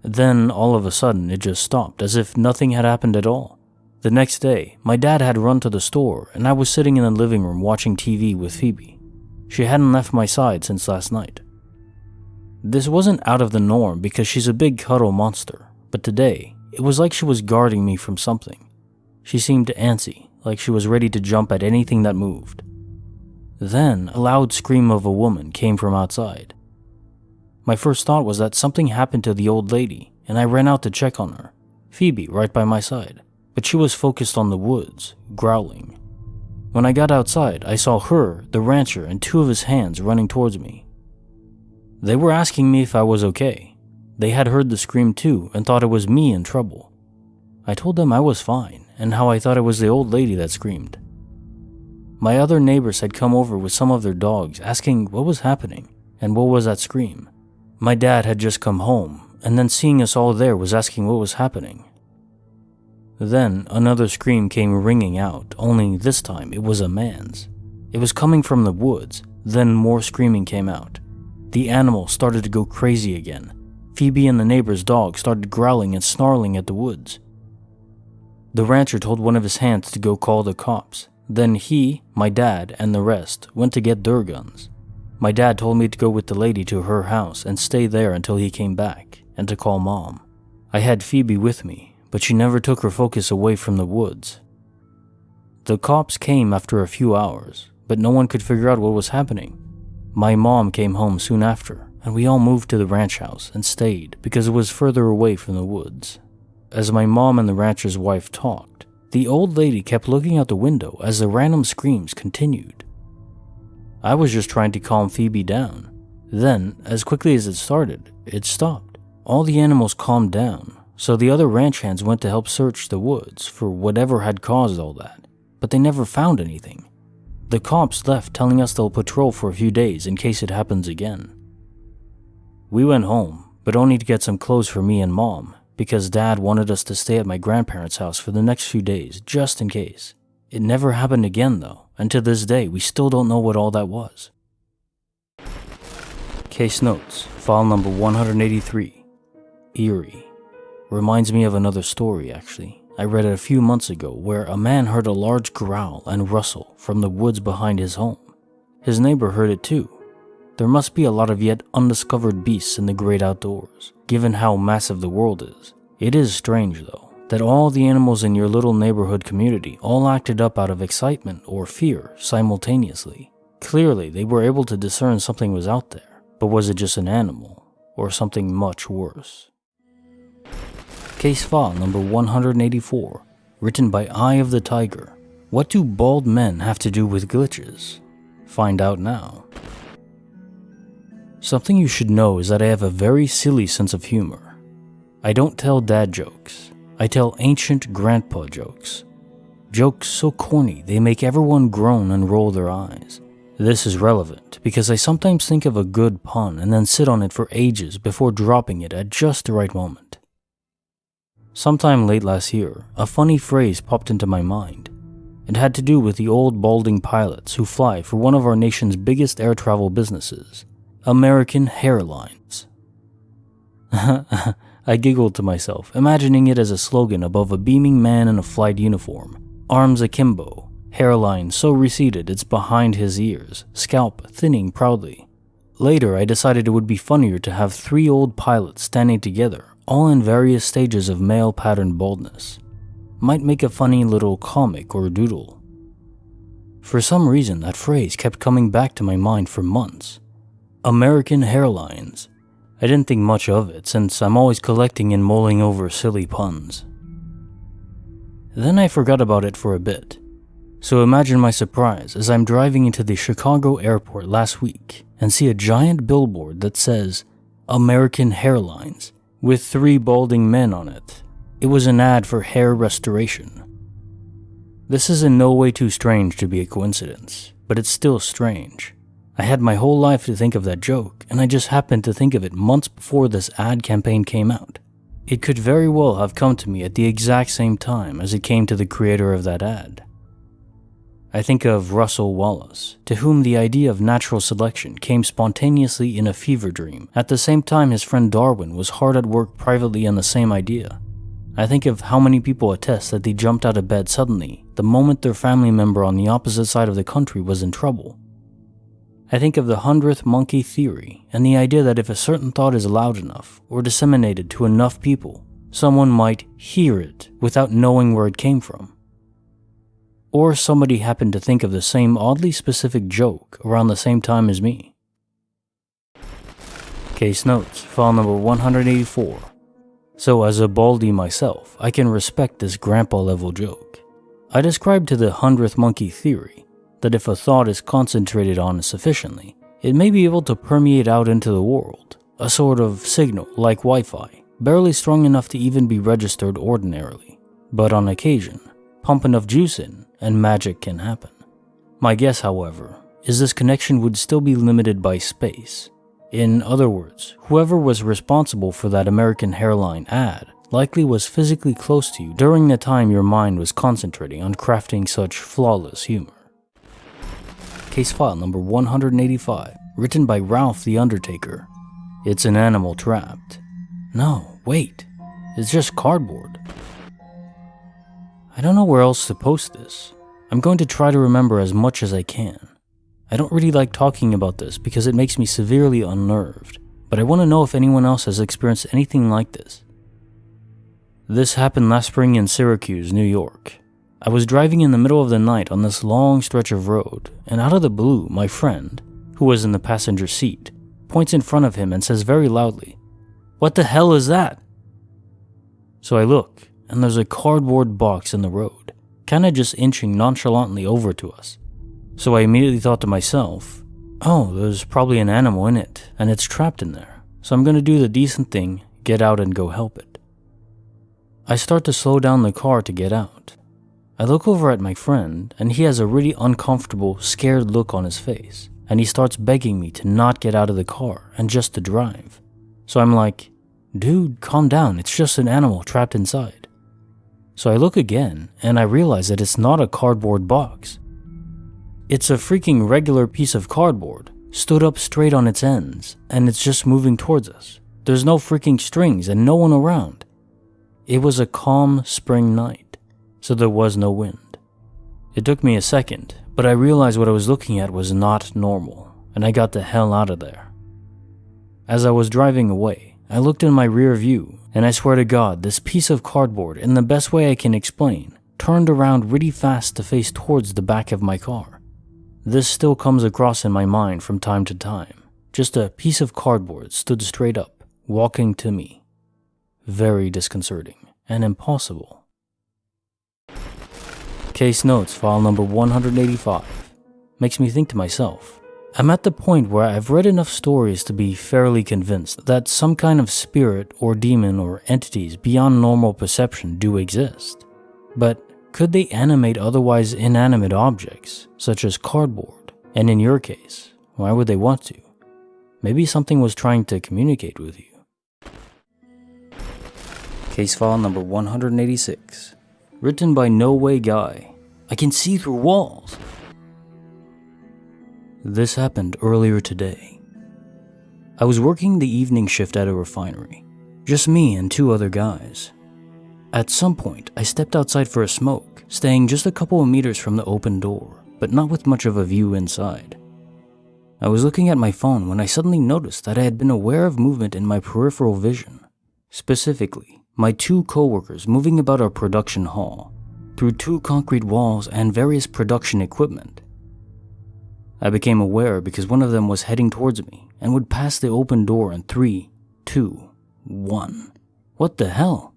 Then, all of a sudden, it just stopped, as if nothing had happened at all. The next day, my dad had run to the store, and I was sitting in the living room watching TV with Phoebe. She hadn't left my side since last night. This wasn't out of the norm because she's a big cuddle monster, but today, it was like she was guarding me from something. She seemed antsy, like she was ready to jump at anything that moved. Then, a loud scream of a woman came from outside. My first thought was that something happened to the old lady, and I ran out to check on her, Phoebe right by my side, but she was focused on the woods, growling. When I got outside, I saw her, the rancher, and 2 of his hands running towards me. They were asking me if I was okay. They had heard the scream too and thought it was me in trouble. I told them I was fine and how I thought it was the old lady that screamed. My other neighbors had come over with some of their dogs asking what was happening and what was that scream. My dad had just come home and then seeing us all there was asking what was happening. Then another scream came ringing out, only this time it was a man's. It was coming from the woods, then more screaming came out. The animal started to go crazy again. Phoebe and the neighbor's dog started growling and snarling at the woods. The rancher told one of his hands to go call the cops. Then he, my dad, and the rest went to get their guns. My dad told me to go with the lady to her house and stay there until he came back, and to call Mom. I had Phoebe with me, but she never took her focus away from the woods. The cops came after a few hours, but no one could figure out what was happening. My mom came home soon after, and we all moved to the ranch house and stayed because it was further away from the woods. As my mom and the rancher's wife talked, the old lady kept looking out the window as the random screams continued. I was just trying to calm Phoebe down. Then, as quickly as it started, it stopped. All the animals calmed down, so the other ranch hands went to help search the woods for whatever had caused all that, but they never found anything. The cops left telling us they'll patrol for a few days in case it happens again. We went home, but only to get some clothes for me and Mom, because Dad wanted us to stay at my grandparents' house for the next few days, just in case. It never happened again though, and to this day we still don't know what all that was. Case notes, file number 183. Eerie. Reminds me of another story actually. I read it a few months ago where a man heard a large growl and rustle from the woods behind his home. His neighbor heard it too. There must be a lot of yet undiscovered beasts in the great outdoors, given how massive the world is. It is strange though, that all the animals in your little neighborhood community all acted up out of excitement or fear simultaneously. Clearly they were able to discern something was out there, but was it just an animal or something much worse? Case file number 184, written by Eye of the Tiger. What do bald men have to do with glitches? Find out now. Something you should know is that I have a very silly sense of humor. I don't tell dad jokes. I tell ancient grandpa jokes. Jokes so corny they make everyone groan and roll their eyes. This is relevant because I sometimes think of a good pun and then sit on it for ages before dropping it at just the right moment. Sometime late last year, a funny phrase popped into my mind. It had to do with the old balding pilots who fly for one of our nation's biggest air travel businesses, American Airlines. I giggled to myself, imagining it as a slogan above a beaming man in a flight uniform, arms akimbo, hairline so receded it's behind his ears, scalp thinning proudly. Later, I decided it would be funnier to have 3 old pilots standing together, all in various stages of male pattern baldness. Might make a funny little comic or doodle. For some reason, that phrase kept coming back to my mind for months. American Airlines. I didn't think much of it since I'm always collecting and mulling over silly puns. Then I forgot about it for a bit. So imagine my surprise as I'm driving into the Chicago airport last week and see a giant billboard that says American Airlines with 3 balding men on it. It was an ad for hair restoration. This is in no way too strange to be a coincidence, but it's still strange. I had my whole life to think of that joke, and I just happened to think of it months before this ad campaign came out. It could very well have come to me at the exact same time as it came to the creator of that ad. I think of Russell Wallace, to whom the idea of natural selection came spontaneously in a fever dream, at the same time his friend Darwin was hard at work privately on the same idea. I think of how many people attest that they jumped out of bed suddenly the moment their family member on the opposite side of the country was in trouble. I think of the 100th monkey theory and the idea that if a certain thought is loud enough or disseminated to enough people, someone might hear it without knowing where it came from. Or somebody happened to think of the same oddly specific joke around the same time as me. Case notes, file number 184. So as a baldy myself, I can respect this grandpa level joke. I described to the 100th monkey theory that if a thought is concentrated on sufficiently, it may be able to permeate out into the world, a sort of signal like Wi-Fi, barely strong enough to even be registered ordinarily. But on occasion, pump enough juice in and magic can happen. My guess, however, is this connection would still be limited by space. In other words, whoever was responsible for that American hairline ad likely was physically close to you during the time your mind was concentrating on crafting such flawless humor. Case file number 185, written by Ralph the Undertaker. It's an animal trapped. No, wait, it's just cardboard. I don't know where else to post this. I'm going to try to remember as much as I can. I don't really like talking about this because it makes me severely unnerved, but I want to know if anyone else has experienced anything like this. This happened last spring in Syracuse, New York. I was driving in the middle of the night on this long stretch of road, and out of the blue, my friend, who was in the passenger seat, points in front of him and says very loudly, "What the hell is that?" So I look, and there's a cardboard box in the road, kinda just inching nonchalantly over to us. So I immediately thought to myself, oh, there's probably an animal in it, and it's trapped in there, so I'm gonna do the decent thing, get out and go help it. I start to slow down the car to get out. I look over at my friend, and he has a really uncomfortable, scared look on his face, and he starts begging me to not get out of the car and just to drive. So I'm like, dude, calm down, it's just an animal trapped inside. So I look again, and I realize that it's not a cardboard box. It's a freaking regular piece of cardboard, stood up straight on its ends, and it's just moving towards us. There's no freaking strings and no one around. It was a calm spring night, so there was no wind. It took me a second, but I realized what I was looking at was not normal, and I got the hell out of there. As I was driving away, I looked in my rear view, and I swear to God, this piece of cardboard, in the best way I can explain, turned around really fast to face towards the back of my car. This still comes across in my mind from time to time. Just a piece of cardboard stood straight up, walking to me. Very disconcerting and impossible. Case notes, file number 185. Makes me think to myself, I'm at the point where I've read enough stories to be fairly convinced that some kind of spirit or demon or entities beyond normal perception do exist. But could they animate otherwise inanimate objects, such as cardboard? And in your case, why would they want to? Maybe something was trying to communicate with you. Case file number 186. Written by No Way Guy. I can see through walls. This happened earlier today. I was working the evening shift at a refinery. Just me and two other guys. At some point, I stepped outside for a smoke, staying just a couple of meters from the open door, but not with much of a view inside. I was looking at my phone when I suddenly noticed that I had been aware of movement in my peripheral vision. Specifically, my two coworkers moving about our production hall, through two concrete walls and various production equipment. I became aware because one of them was heading towards me and would pass the open door in 3, 2, 1. What the hell?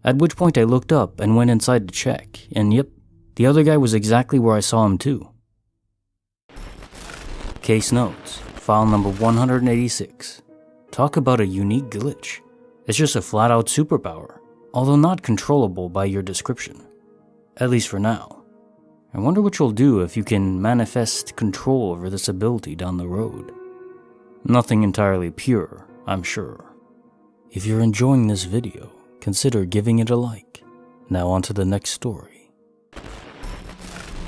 At which point I looked up and went inside to check, and yep, the other guy was exactly where I saw him too. Case notes, file number 186. Talk about a unique glitch. It's just a flat-out superpower, although not controllable by your description. At least for now. I wonder what you'll do if you can manifest control over this ability down the road. Nothing entirely pure, I'm sure. If you're enjoying this video, consider giving it a like. Now on to the next story.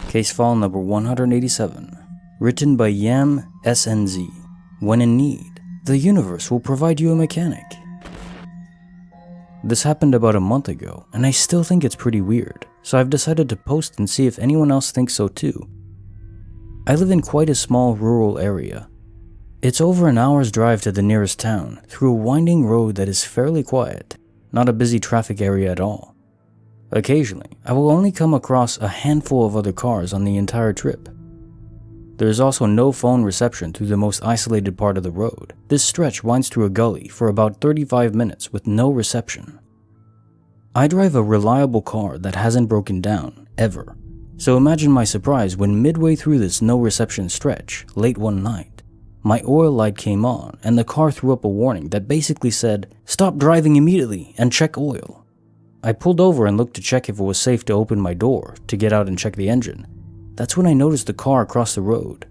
Case file number 187. Written by Yam SNZ. When in need, the universe will provide you a mechanic. This happened about a month ago, and I still think it's pretty weird, so I've decided to post and see if anyone else thinks so too. I live in quite a small rural area. It's over an hour's drive to the nearest town through a winding road that is fairly quiet, not a busy traffic area at all. Occasionally, I will only come across a handful of other cars on the entire trip. There is also no phone reception through the most isolated part of the road. This stretch winds through a gully for about 35 minutes with no reception. I drive a reliable car that hasn't broken down, ever. So imagine my surprise when midway through this no reception stretch, late one night, my oil light came on and the car threw up a warning that basically said, "Stop driving immediately and check oil." I pulled over and looked to check if it was safe to open my door to get out and check the engine. That's when I noticed the car across the road.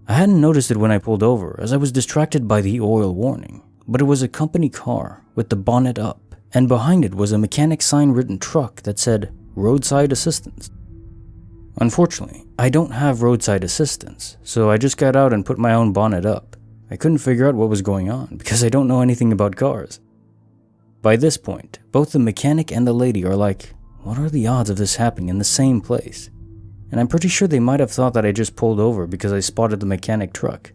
I hadn't noticed it when I pulled over as I was distracted by the oil warning, but it was a company car with the bonnet up, and behind it was a mechanic sign-written truck that said roadside assistance. Unfortunately, I don't have roadside assistance, so I just got out and put my own bonnet up. I couldn't figure out what was going on because I don't know anything about cars. By this point, both the mechanic and the lady are like, what are the odds of this happening in the same place? And I'm pretty sure they might have thought that I just pulled over because I spotted the mechanic truck.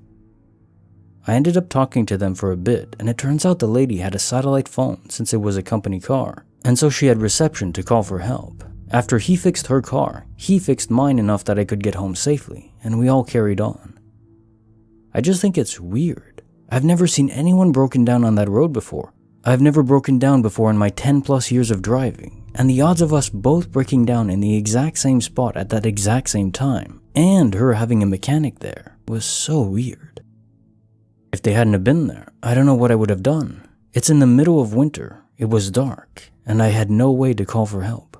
I ended up talking to them for a bit, and it turns out the lady had a satellite phone since it was a company car, and so she had reception to call for help. After he fixed her car, he fixed mine enough that I could get home safely, and we all carried on. I just think it's weird. I've never seen anyone broken down on that road before. I've never broken down before in my 10 plus years of driving, and the odds of us both breaking down in the exact same spot at that exact same time, and her having a mechanic there, was so weird. If they hadn't have been there, I don't know what I would have done. It's in the middle of winter, it was dark, and I had no way to call for help.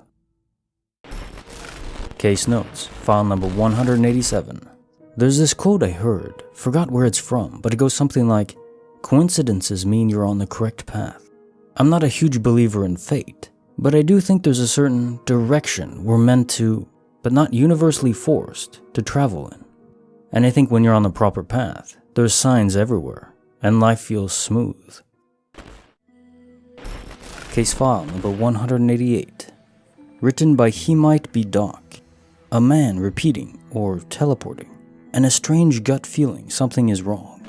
Case notes, file number 187. There's this quote I heard, forgot where it's from, but it goes something like, "Coincidences mean you're on the correct path." I'm not a huge believer in fate, but I do think there's a certain direction we're meant to, but not universally forced, to travel in. And I think when you're on the proper path, there's signs everywhere, and life feels smooth. Case file number 188. Written by He Might Be Doc. A man repeating, or teleporting, and a strange gut feeling something is wrong.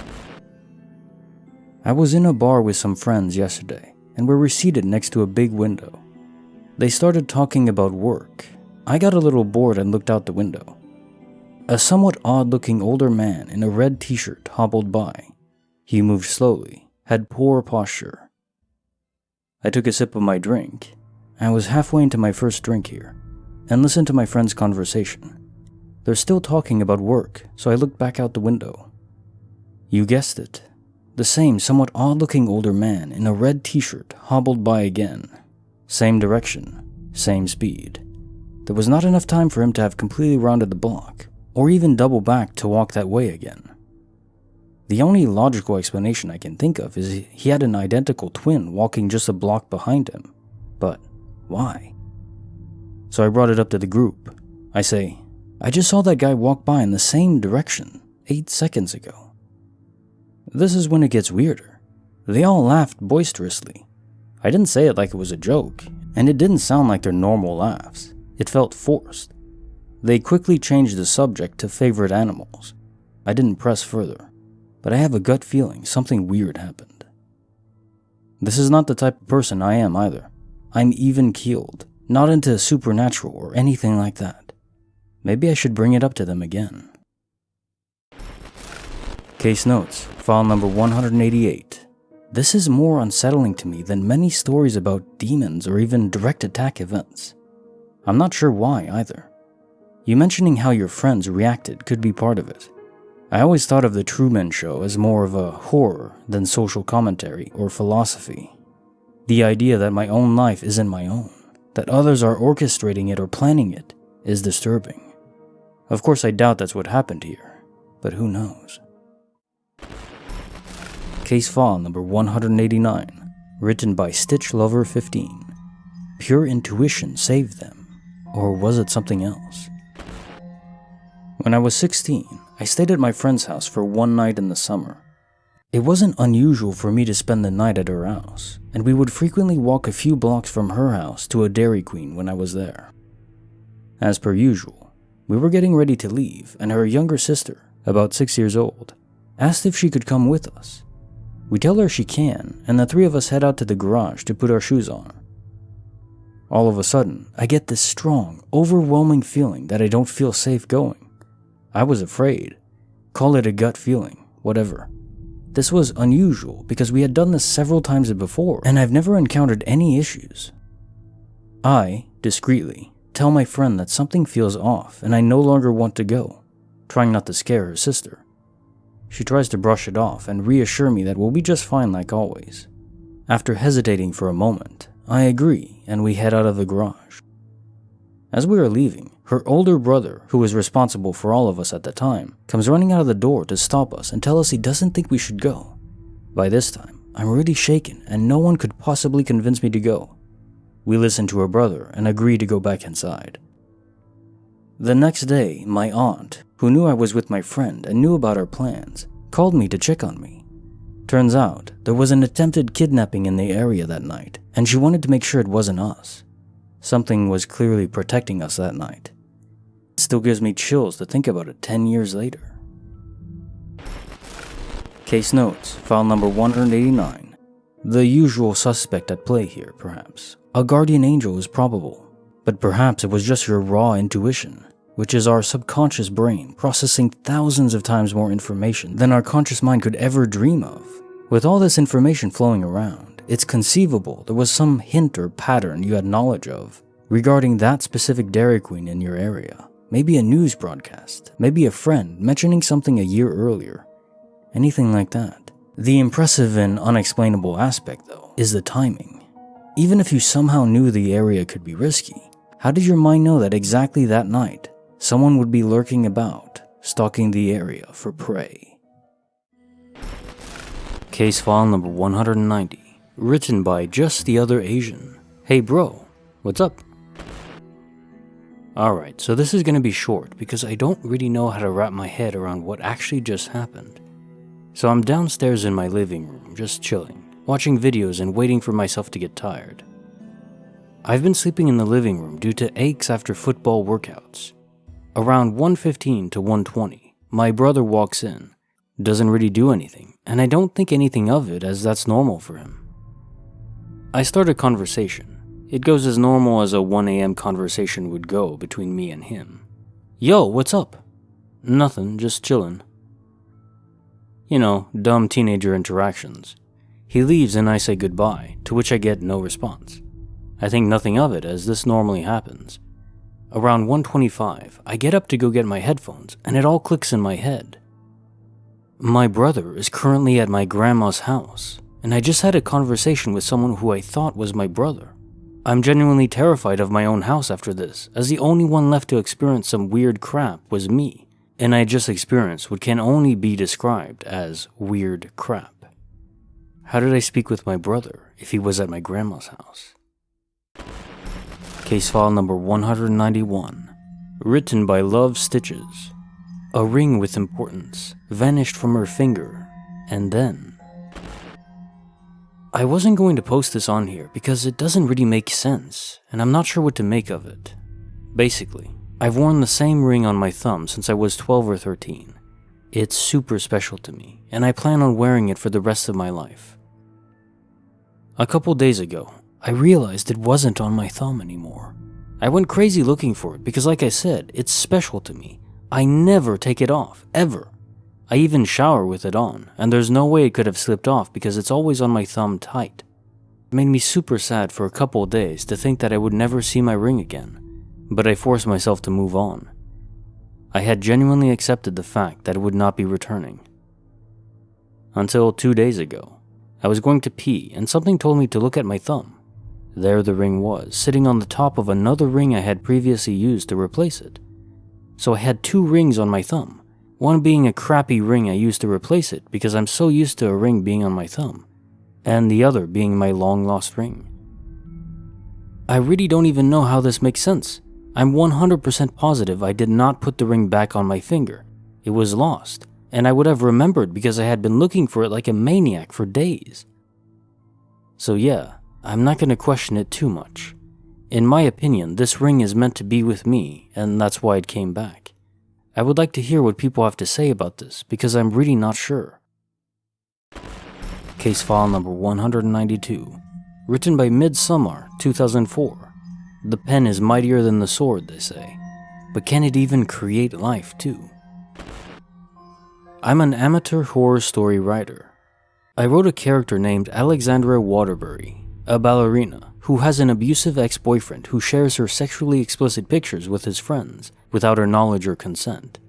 I was in a bar with some friends yesterday, and we were seated next to a big window. They started talking about work. I got a little bored and looked out the window. A somewhat odd-looking older man in a red t-shirt hobbled by. He moved slowly, had poor posture. I took a sip of my drink. I was halfway into my first drink here, and listened to my friend's conversation. They're still talking about work, so I looked back out the window. You guessed it. The same somewhat odd-looking older man in a red t-shirt hobbled by again. Same direction, same speed. There was not enough time for him to have completely rounded the block, or even double back to walk that way again. The only logical explanation I can think of is he had an identical twin walking just a block behind him. But why? So I brought it up to the group. I say, I just saw that guy walk by in the same direction 8 seconds ago. This is when it gets weirder. They all laughed boisterously. I didn't say it like it was a joke, and it didn't sound like their normal laughs. It felt forced. They quickly changed the subject to favorite animals. I didn't press further, but I have a gut feeling something weird happened. This is not the type of person I am either. I'm even-keeled, not into supernatural or anything like that. Maybe I should bring it up to them again. Case notes, file number 188. This is more unsettling to me than many stories about demons or even direct attack events. I'm not sure why either. You mentioning how your friends reacted could be part of it. I always thought of the Truman Show as more of a horror than social commentary or philosophy. The idea that my own life isn't my own, that others are orchestrating it or planning it, is disturbing. Of course, I doubt that's what happened here, but who knows? Case file number 189, written by Stitch Lover 15. Pure intuition saved them, or was it something else? When I was 16, I stayed at my friend's house for one night in the summer. It wasn't unusual for me to spend the night at her house, and we would frequently walk a few blocks from her house to a Dairy Queen when I was there. As per usual, We were getting ready to leave, and her younger sister, about 6 years old, asked if she could come with us. We tell her she can, and the three of us head out to the garage to put our shoes on. All of a sudden, I get this strong, overwhelming feeling that I don't feel safe going. I was afraid. Call it a gut feeling, whatever. This was unusual because we had done this several times before, and I've never encountered any issues. I, discreetly, tell my friend that something feels off and I no longer want to go, trying not to scare her sister. She tries to brush it off and reassure me that we'll be just fine like always. After hesitating for a moment, I agree and we head out of the garage. As we are leaving, her older brother, who was responsible for all of us at the time, comes running out of the door to stop us and tell us he doesn't think we should go. By this time, I'm really shaken and no one could possibly convince me to go. We listen to her brother and agree to go back inside. The next day, my aunt, who knew I was with my friend and knew about our plans, called me to check on me. Turns out, there was an attempted kidnapping in the area that night, and she wanted to make sure it wasn't us. Something was clearly protecting us that night. It still gives me chills to think about it 10 years later. Case notes, file number 189. The usual suspect at play here, perhaps. A guardian angel is probable, but perhaps it was just your raw intuition, which is our subconscious brain processing thousands of times more information than our conscious mind could ever dream of. With all this information flowing around, it's conceivable there was some hint or pattern you had knowledge of regarding that specific Dairy Queen in your area. Maybe a news broadcast, maybe a friend mentioning something a year earlier. Anything like that. The impressive and unexplainable aspect, though, is the timing. Even if you somehow knew the area could be risky, how did your mind know that exactly that night, someone would be lurking about, stalking the area for prey? Case file number 190, written by Just the Other Asian. Hey bro, what's up? Alright, so this is going to be short because I don't really know how to wrap my head around what actually just happened. So I'm downstairs in my living room, just chilling, watching videos and waiting for myself to get tired. I've been sleeping in the living room due to aches after football workouts. Around 1:15 to 1:20, my brother walks in, doesn't really do anything, and I don't think anything of it as that's normal for him. I start a conversation. It goes as normal as a 1 a.m. conversation would go between me and him. Yo, what's up? Nothing, just chillin'. You know, dumb teenager interactions. He leaves and I say goodbye, to which I get no response. I think nothing of it as this normally happens. Around 1:25, I get up to go get my headphones and it all clicks in my head. My brother is currently at my grandma's house, and I just had a conversation with someone who I thought was my brother. I'm genuinely terrified of my own house after this, as the only one left to experience some weird crap was me, and I just experienced what can only be described as weird crap. How did I speak with my brother if he was at my grandma's house? Case file number 191, written by Love Stitches. A ring with importance vanished from her finger, and then... I wasn't going to post this on here because it doesn't really make sense, and I'm not sure what to make of it. Basically, I've worn the same ring on my thumb since I was 12 or 13. It's super special to me, and I plan on wearing it for the rest of my life. A couple days ago, I realized it wasn't on my thumb anymore. I went crazy looking for it because, like I said, it's special to me. I never take it off, ever. I even shower with it on, and there's no way it could have slipped off because it's always on my thumb tight. It made me super sad for a couple days to think that I would never see my ring again, but I forced myself to move on. I had genuinely accepted the fact that it would not be returning. Until 2 days ago, I was going to pee and something told me to look at my thumb. There the ring was, sitting on the top of another ring I had previously used to replace it. So I had 2 rings on my thumb. One being a crappy ring I used to replace it because I'm so used to a ring being on my thumb, and the other being my long-lost ring. I really don't even know how this makes sense. I'm 100% positive I did not put the ring back on my finger. It was lost, and I would have remembered because I had been looking for it like a maniac for days. So yeah, I'm not going to question it too much. In my opinion, this ring is meant to be with me, and that's why it came back. I would like to hear what people have to say about this, because I'm really not sure. Case file number 192. Written by Midsummer, 2004. The pen is mightier than the sword, they say. But can it even create life, too? I'm an amateur horror story writer. I wrote a character named Alexandra Waterbury, a ballerina who has an abusive ex-boyfriend who shares her sexually explicit pictures with his friends without her knowledge or consent.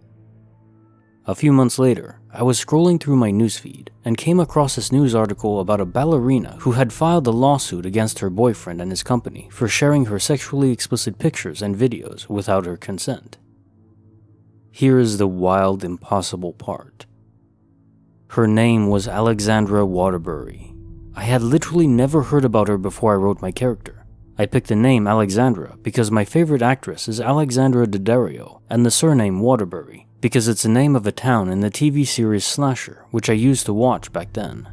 A few months later, I was scrolling through my newsfeed and came across this news article about a ballerina who had filed a lawsuit against her boyfriend and his company for sharing her sexually explicit pictures and videos without her consent. Here is the wild, impossible part. Her name was Alexandra Waterbury. I had literally never heard about her before I wrote my character. I picked the name Alexandra because my favorite actress is Alexandra Daddario, and the surname Waterbury because it's the name of a town in the TV series Slasher, which I used to watch back then.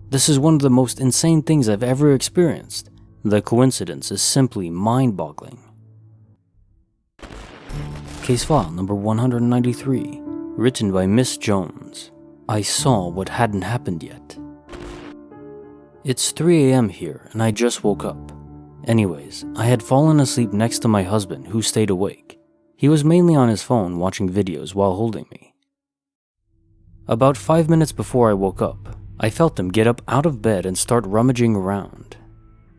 This is one of the most insane things I've ever experienced. The coincidence is simply mind-boggling. Case file number 193, written by Miss Jones. I saw what hadn't happened yet. It's 3 a.m. here, and I just woke up. Anyways, I had fallen asleep next to my husband, who stayed awake. He was mainly on his phone watching videos while holding me. About 5 minutes before I woke up, I felt him get up out of bed and start rummaging around.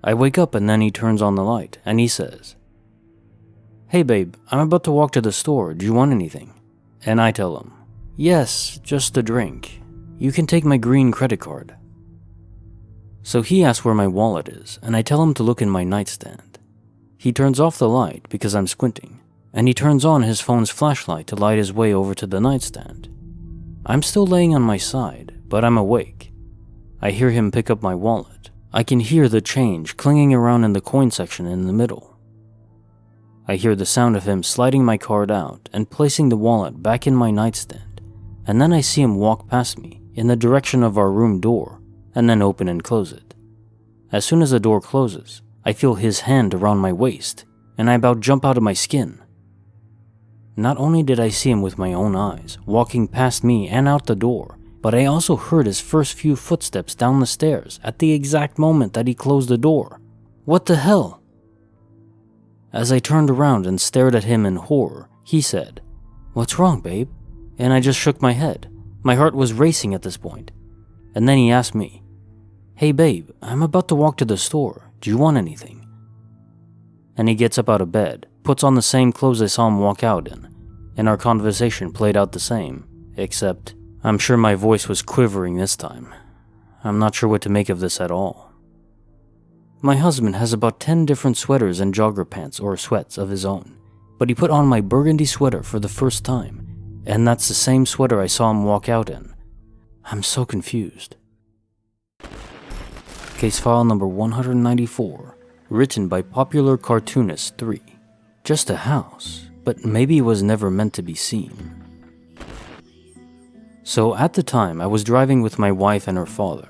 I wake up and then he turns on the light, and he says, "Hey babe, I'm about to walk to the store, do you want anything?" And I tell him, "Yes, just a drink. You can take my green credit card." So he asks where my wallet is, and I tell him to look in my nightstand. He turns off the light because I'm squinting, and he turns on his phone's flashlight to light his way over to the nightstand. I'm still laying on my side, but I'm awake. I hear him pick up my wallet. I can hear the change clinging around in the coin section in the middle. I hear the sound of him sliding my card out and placing the wallet back in my nightstand, and then I see him walk past me in the direction of our room door and then open and close it. As soon as the door closes, I feel his hand around my waist, and I about jump out of my skin. Not only did I see him with my own eyes, walking past me and out the door, but I also heard his first few footsteps down the stairs at the exact moment that he closed the door. What the hell? As I turned around and stared at him in horror, he said, "What's wrong, babe?" And I just shook my head. My heart was racing at this point. And then he asked me, "Hey babe, I'm about to walk to the store. Do you want anything?" And he gets up out of bed, puts on the same clothes I saw him walk out in, and our conversation played out the same, except I'm sure my voice was quivering this time. I'm not sure what to make of this at all. My husband has about 10 different sweaters and jogger pants or sweats of his own, but he put on my burgundy sweater for the first time, and that's the same sweater I saw him walk out in. I'm so confused. Case file number 194, written by Popular Cartoonist 3. Just a house, but maybe it was never meant to be seen. So at the time, I was driving with my wife and her father.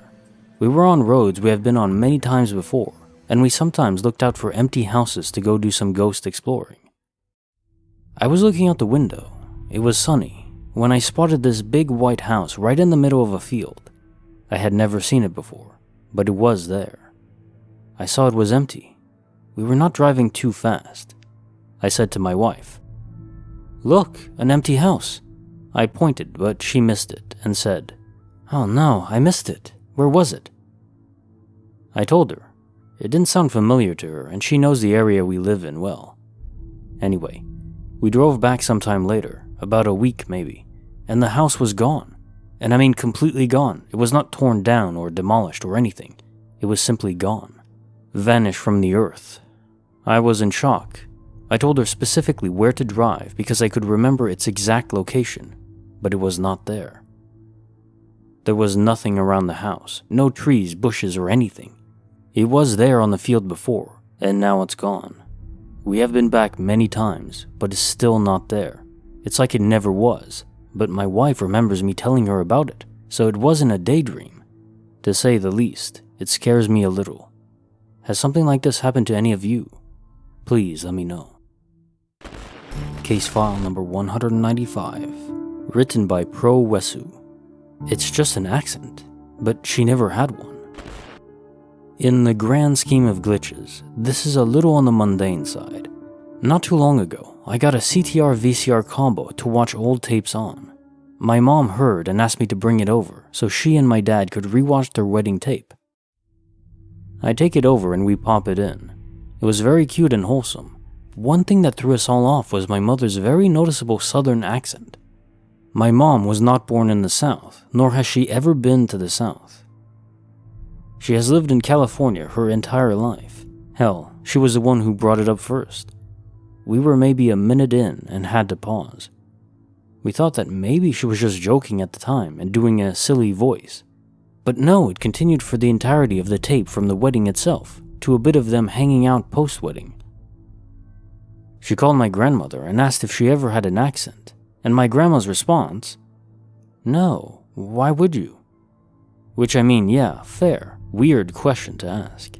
We were on roads we have been on many times before, and we sometimes looked out for empty houses to go do some ghost exploring. I was looking out the window. It was sunny when I spotted this big white house right in the middle of a field. I had never seen it before, but it was there. I saw it was empty. We were not driving too fast. I said to my wife, "Look, an empty house." I pointed, but she missed it and said, "Oh no, I missed it. Where was it?" I told her. It didn't sound familiar to her, and she knows the area we live in well. Anyway, we drove back sometime later, about a week maybe, and the house was gone. And I mean completely gone. It was not torn down or demolished or anything. It was simply gone. Vanished from the earth. I was in shock. I told her specifically where to drive because I could remember its exact location, but it was not there. There was nothing around the house, no trees, bushes, or anything. It was there on the field before, and now it's gone. We have been back many times, but it's still not there. It's like it never was, but my wife remembers me telling her about it, so it wasn't a daydream. To say the least, it scares me a little. Has something like this happened to any of you? Please let me know. Case file number 195, written by Pro Wesu. It's just an accent, but she never had one. In the grand scheme of glitches, this is a little on the mundane side. Not too long ago, I got a CTR VCR combo to watch old tapes on. My mom heard and asked me to bring it over so she and my dad could rewatch their wedding tape. I take it over and we pop it in. It was very cute and wholesome. One thing that threw us all off was my mother's very noticeable southern accent. My mom was not born in the South, nor has she ever been to the South. She has lived in California her entire life. Hell, she was the one who brought it up first. We were maybe a minute in and had to pause. We thought that maybe she was just joking at the time and doing a silly voice. But no, it continued for the entirety of the tape from the wedding itself to a bit of them hanging out post-wedding. She called my grandmother and asked if she ever had an accent, and my grandma's response, "No, why would you?" Which I mean, yeah, fair, weird question to ask.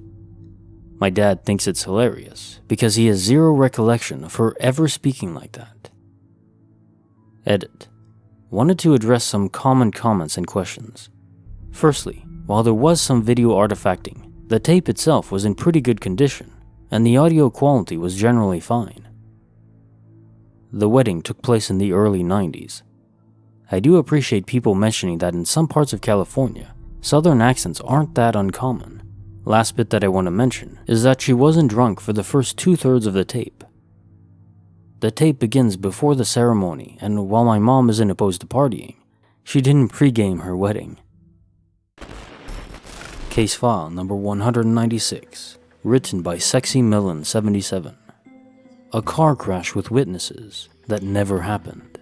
My dad thinks it's hilarious because he has zero recollection of her ever speaking like that. Edit. Wanted to address some common comments and questions. Firstly, while there was some video artifacting, the tape itself was in pretty good condition, and the audio quality was generally fine. The wedding took place in the early 90s. I do appreciate people mentioning that in some parts of California, southern accents aren't that uncommon. Last bit that I want to mention is that she wasn't drunk for the first 2/3 of the tape. The tape begins before the ceremony, and while my mom isn't opposed to partying, she didn't pregame her wedding. Case file number 196, written by SexyMillen77. A car crash with witnesses that never happened.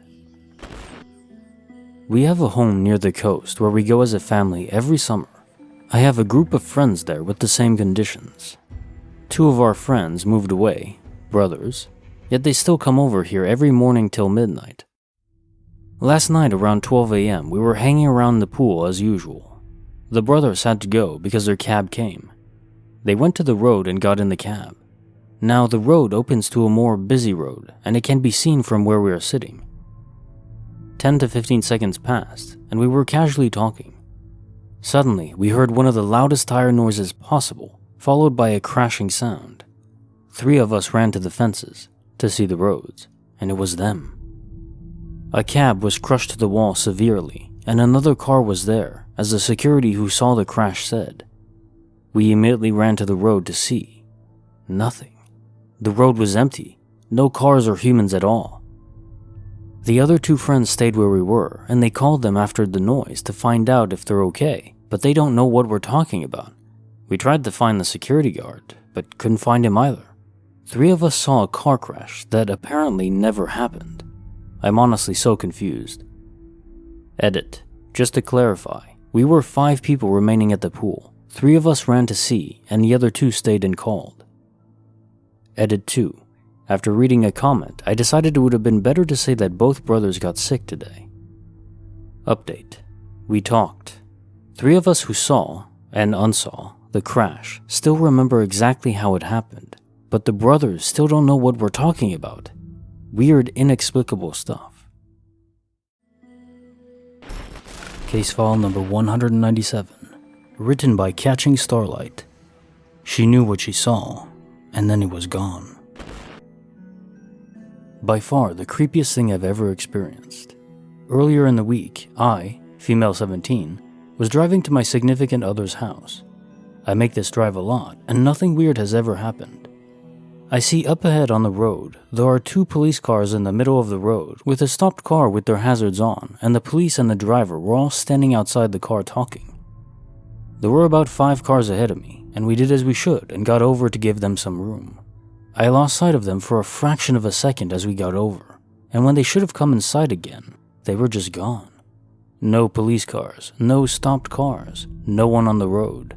We have a home near the coast where we go as a family every summer. I have a group of friends there with the same conditions. 2 of our friends moved away, brothers, yet they still come over here every morning till midnight. Last night around 12 a.m. we were hanging around the pool as usual. The brothers had to go because their cab came. They went to the road and got in the cab. Now the road opens to a more busy road and it can be seen from where we are sitting. 10 to 15 seconds passed and we were casually talking. Suddenly, we heard one of the loudest tire noises possible, followed by a crashing sound. 3 of us ran to the fences to see the roads, and it was them. A cab was crushed to the wall severely, and another car was there, as the security who saw the crash said. We immediately ran to the road to see. Nothing. The road was empty, no cars or humans at all. The other 2 friends stayed where we were, and they called them after the noise to find out if they're okay, but they don't know what we're talking about. We tried to find the security guard, but couldn't find him either. 3 of us saw a car crash that apparently never happened. I'm honestly so confused. Edit. Just to clarify, we were 5 people remaining at the pool. 3 of us ran to see, and the other 2 stayed and called. Edit 2. After reading a comment, I decided it would have been better to say that both brothers got sick today. Update. We talked. 3 of us who saw, and unsaw, the crash still remember exactly how it happened, but the brothers still don't know what we're talking about. Weird, inexplicable stuff. Case file number 197, written by Catching Starlight. She knew what she saw, and then it was gone. By far the creepiest thing I've ever experienced. Earlier in the week, I, female 17, was driving to my significant other's house. I make this drive a lot, and nothing weird has ever happened. I see up ahead on the road, there are 2 police cars in the middle of the road with a stopped car with their hazards on, and the police and the driver were all standing outside the car talking. There were about 5 cars ahead of me, and we did as we should and got over to give them some room. I lost sight of them for a fraction of a second as we got over, and when they should have come in sight again, they were just gone. No police cars, no stopped cars, no one on the road.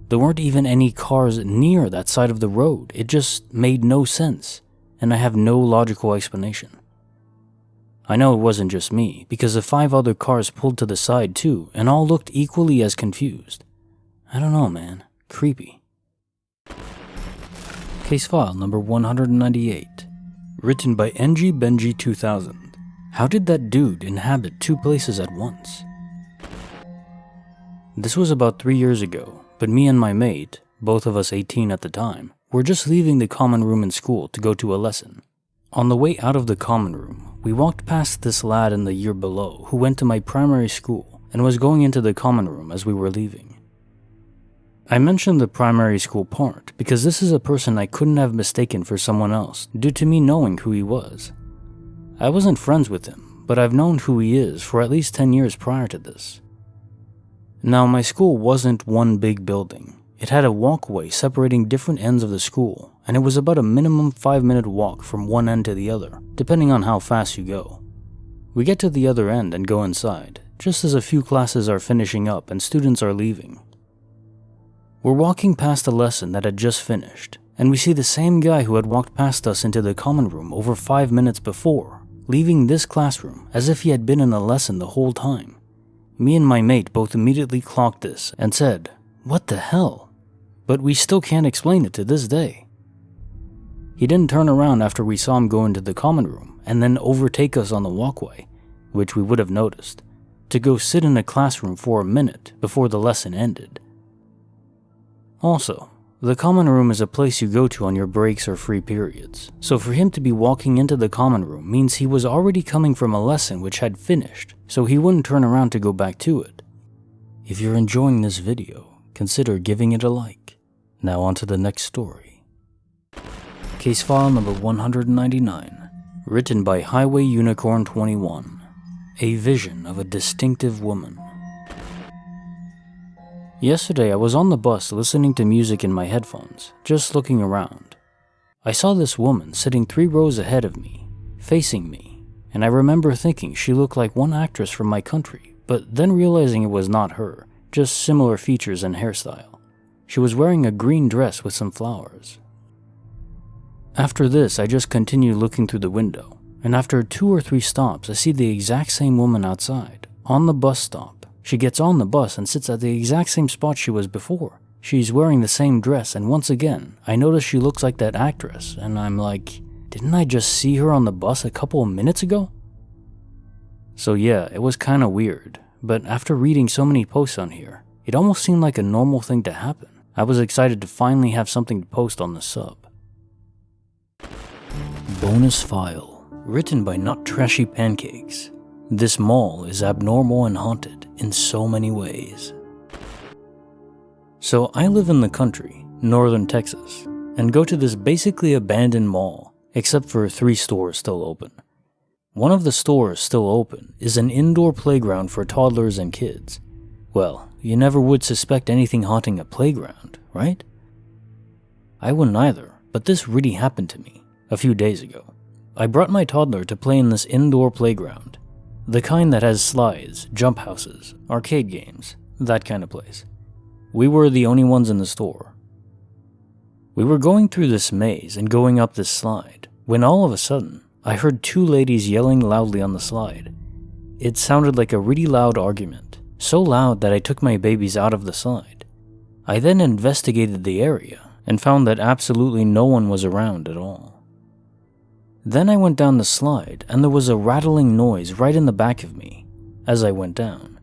There weren't even any cars near that side of the road. It just made no sense, and I have no logical explanation. I know it wasn't just me, because the 5 other cars pulled to the side too, and all looked equally as confused. I don't know, man. Creepy. Case file number 198. Written by NG Benji 2000. How did that dude inhabit two places at once? This was about 3 years ago, but me and my mate, both of us 18 at the time, were just leaving the common room in school to go to a lesson. On the way out of the common room, we walked past this lad in the year below who went to my primary school and was going into the common room as we were leaving. I mentioned the primary school part because this is a person I couldn't have mistaken for someone else due to me knowing who he was. I wasn't friends with him, but I've known who he is for at least 10 years prior to this. Now, my school wasn't one big building. It had a walkway separating different ends of the school, and it was about a minimum 5-minute walk from one end to the other, depending on how fast you go. We get to the other end and go inside, just as a few classes are finishing up and students are leaving. We're walking past a lesson that had just finished, and we see the same guy who had walked past us into the common room over 5 minutes before, leaving this classroom as if he had been in a lesson the whole time. Me and my mate both immediately clocked this and said, "What the hell?" But we still can't explain it to this day. He didn't turn around after we saw him go into the common room and then overtake us on the walkway, which we would have noticed, to go sit in a classroom for a minute before the lesson ended. Also, the common room is a place you go to on your breaks or free periods, so for him to be walking into the common room means he was already coming from a lesson which had finished, so he wouldn't turn around to go back to it. If you're enjoying this video, consider giving it a like. Now on to the next story. Case file number 199, written by Highway Unicorn 21. A vision of a distinctive woman. Yesterday I was on the bus listening to music in my headphones, just looking around. I saw this woman sitting 3 rows ahead of me, facing me, and I remember thinking she looked like one actress from my country, but then realizing it was not her, just similar features and hairstyle. She was wearing a green dress with some flowers. After this, I just continued looking through the window, and after 2 or 3 stops, I see the exact same woman outside, on the bus stop. She gets on the bus and sits at the exact same spot she was before. She's wearing the same dress, and once again, I notice she looks like that actress, and I'm like, didn't I just see her on the bus a couple of minutes ago? So yeah, it was kinda weird, but after reading so many posts on here, it almost seemed like a normal thing to happen. I was excited to finally have something to post on the sub. Bonus file, written by Not Trashy Pancakes. This mall is abnormal and haunted in so many ways. So I live in the country, northern Texas, and go to this basically abandoned mall, except for 3 stores still open. One of the stores still open is an indoor playground for toddlers and kids. Well, you never would suspect anything haunting a playground, right? I wouldn't either, but this really happened to me a few days ago. I brought my toddler to play in this indoor playground. The kind that has slides, jump houses, arcade games, that kind of place. We were the only ones in the store. We were going through this maze and going up this slide, when all of a sudden, I heard 2 ladies yelling loudly on the slide. It sounded like a really loud argument, so loud that I took my babies out of the slide. I then investigated the area and found that absolutely no one was around at all. Then I went down the slide, and there was a rattling noise right in the back of me as I went down.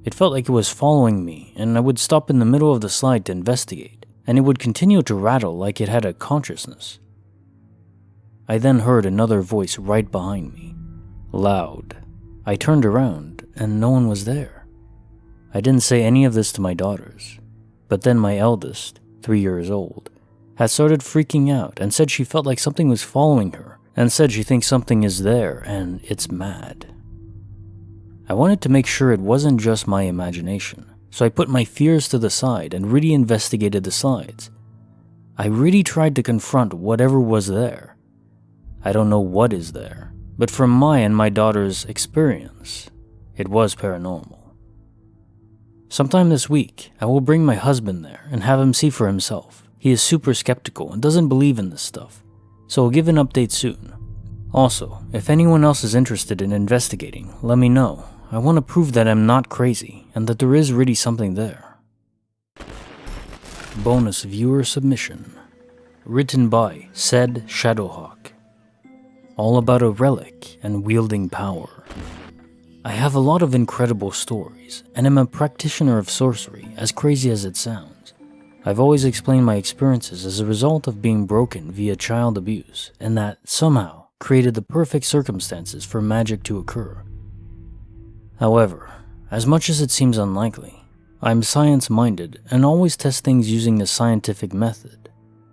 It felt like it was following me, and I would stop in the middle of the slide to investigate, and it would continue to rattle like it had a consciousness. I then heard another voice right behind me, loud. I turned around, and no one was there. I didn't say any of this to my daughters, but then my eldest, 3 years old, had started freaking out and said she felt like something was following her, and said she thinks something is there and it's mad. I wanted to make sure it wasn't just my imagination, so I put my fears to the side and really investigated the slides. I really tried to confront whatever was there. I don't know what is there, but from my and my daughter's experience, it was paranormal. Sometime this week, I will bring my husband there and have him see for himself. He is super skeptical and doesn't believe in this stuff, so I'll give an update soon. Also, if anyone else is interested in investigating, let me know. I want to prove that I'm not crazy and that there is really something there. Bonus viewer submission. written by said Shadowhawk. All about a relic and wielding power. I have a lot of incredible stories, and am a practitioner of sorcery, as crazy as it sounds. I've always explained my experiences as a result of being broken via child abuse, and that, somehow, created the perfect circumstances for magic to occur. However, as much as it seems unlikely, I'm science-minded and always test things using the scientific method.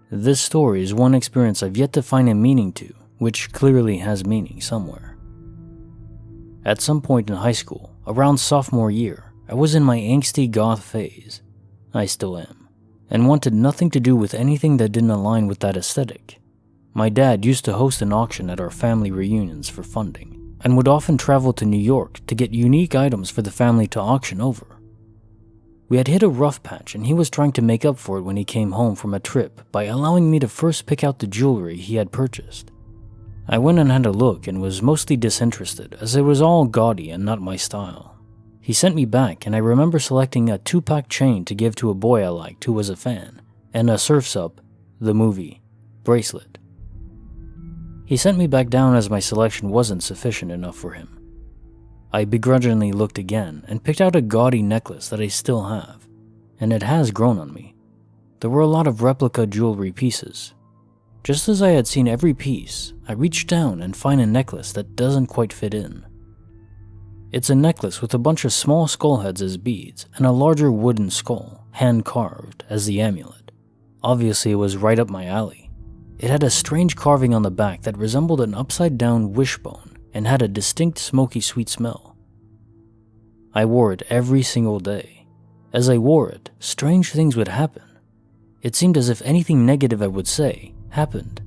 This story is one experience I've yet to find a meaning to, which clearly has meaning somewhere. At some point in high school, around sophomore year, I was in my angsty goth phase. I still am, and wanted nothing to do with anything that didn't align with that aesthetic. My dad used to host an auction at our family reunions for funding, and would often travel to New York to get unique items for the family to auction over. We had hit a rough patch, and he was trying to make up for it when he came home from a trip by allowing me to first pick out the jewelry he had purchased. I went and had a look and was mostly disinterested, as it was all gaudy and not my style. He sent me back, and I remember selecting a 2-pack chain to give to a boy I liked who was a fan, and a Surf's Up, the movie, bracelet. He sent me back down as my selection wasn't sufficient enough for him. I begrudgingly looked again and picked out a gaudy necklace that I still have, and it has grown on me. There were a lot of replica jewelry pieces. Just as I had seen every piece, I reached down and find a necklace that doesn't quite fit in. It's a necklace with a bunch of small skull heads as beads and a larger wooden skull, hand-carved, as the amulet. Obviously, it was right up my alley. It had a strange carving on the back that resembled an upside-down wishbone and had a distinct smoky sweet smell. I wore it every single day. As I wore it, strange things would happen. It seemed as if anything negative I would say happened.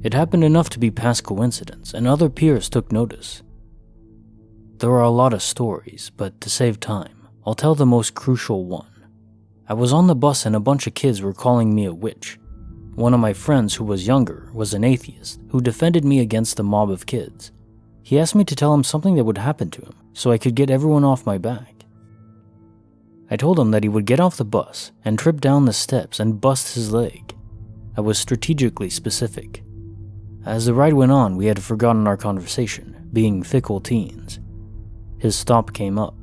It happened enough to be past coincidence, and other peers took notice. There are a lot of stories, but to save time, I'll tell the most crucial one. I was on the bus and a bunch of kids were calling me a witch. One of my friends who was younger was an atheist who defended me against the mob of kids. He asked me to tell him something that would happen to him so I could get everyone off my back. I told him that he would get off the bus and trip down the steps and bust his leg. I was strategically specific. As the ride went on, we had forgotten our conversation, being fickle teens. His stop came up.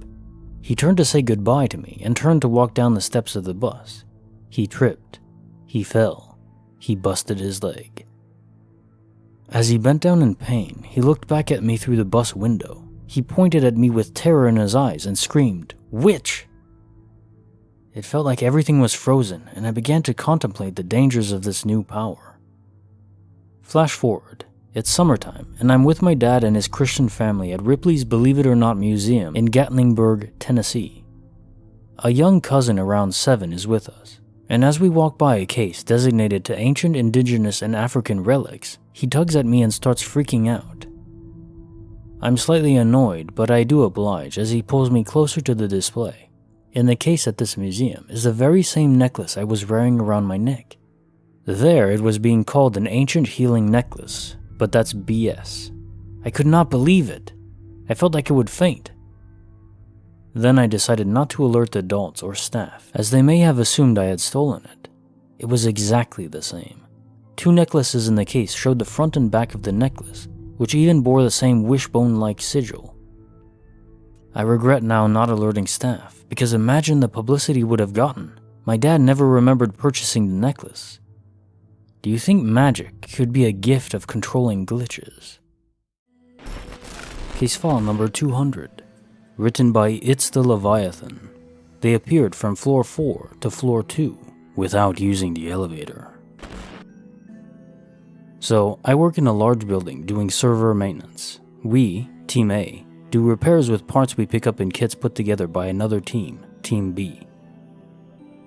He turned to say goodbye to me and turned to walk down the steps of the bus. He tripped. He fell. He busted his leg. As he bent down in pain, he looked back at me through the bus window. He pointed at me with terror in his eyes and screamed, "Witch!" It felt like everything was frozen, and I began to contemplate the dangers of this new power. Flash forward. It's summertime, and I'm with my dad and his Christian family at Ripley's Believe It or Not Museum in Gatlinburg, Tennessee. A young cousin around 7 is with us, and as we walk by a case designated to ancient indigenous and African relics, he tugs at me and starts freaking out. I'm slightly annoyed, but I do oblige as he pulls me closer to the display. In the case at this museum is the very same necklace I was wearing around my neck. There it was being called an ancient healing necklace, but that's BS. I could not believe it. I felt like I would faint. Then I decided not to alert the adults or staff, as they may have assumed I had stolen it. It was exactly the same. 2 necklaces in the case showed the front and back of the necklace, which even bore the same wishbone-like sigil. I regret now not alerting staff, because imagine the publicity would have gotten. My dad never remembered purchasing the necklace. Do you think magic could be a gift of controlling glitches? Case file number 200, written by It's the Leviathan. They appeared from floor 4 to floor 2 without using the elevator. So, I work in a large building doing server maintenance. We, Team A, do repairs with parts we pick up in kits put together by another team, Team B.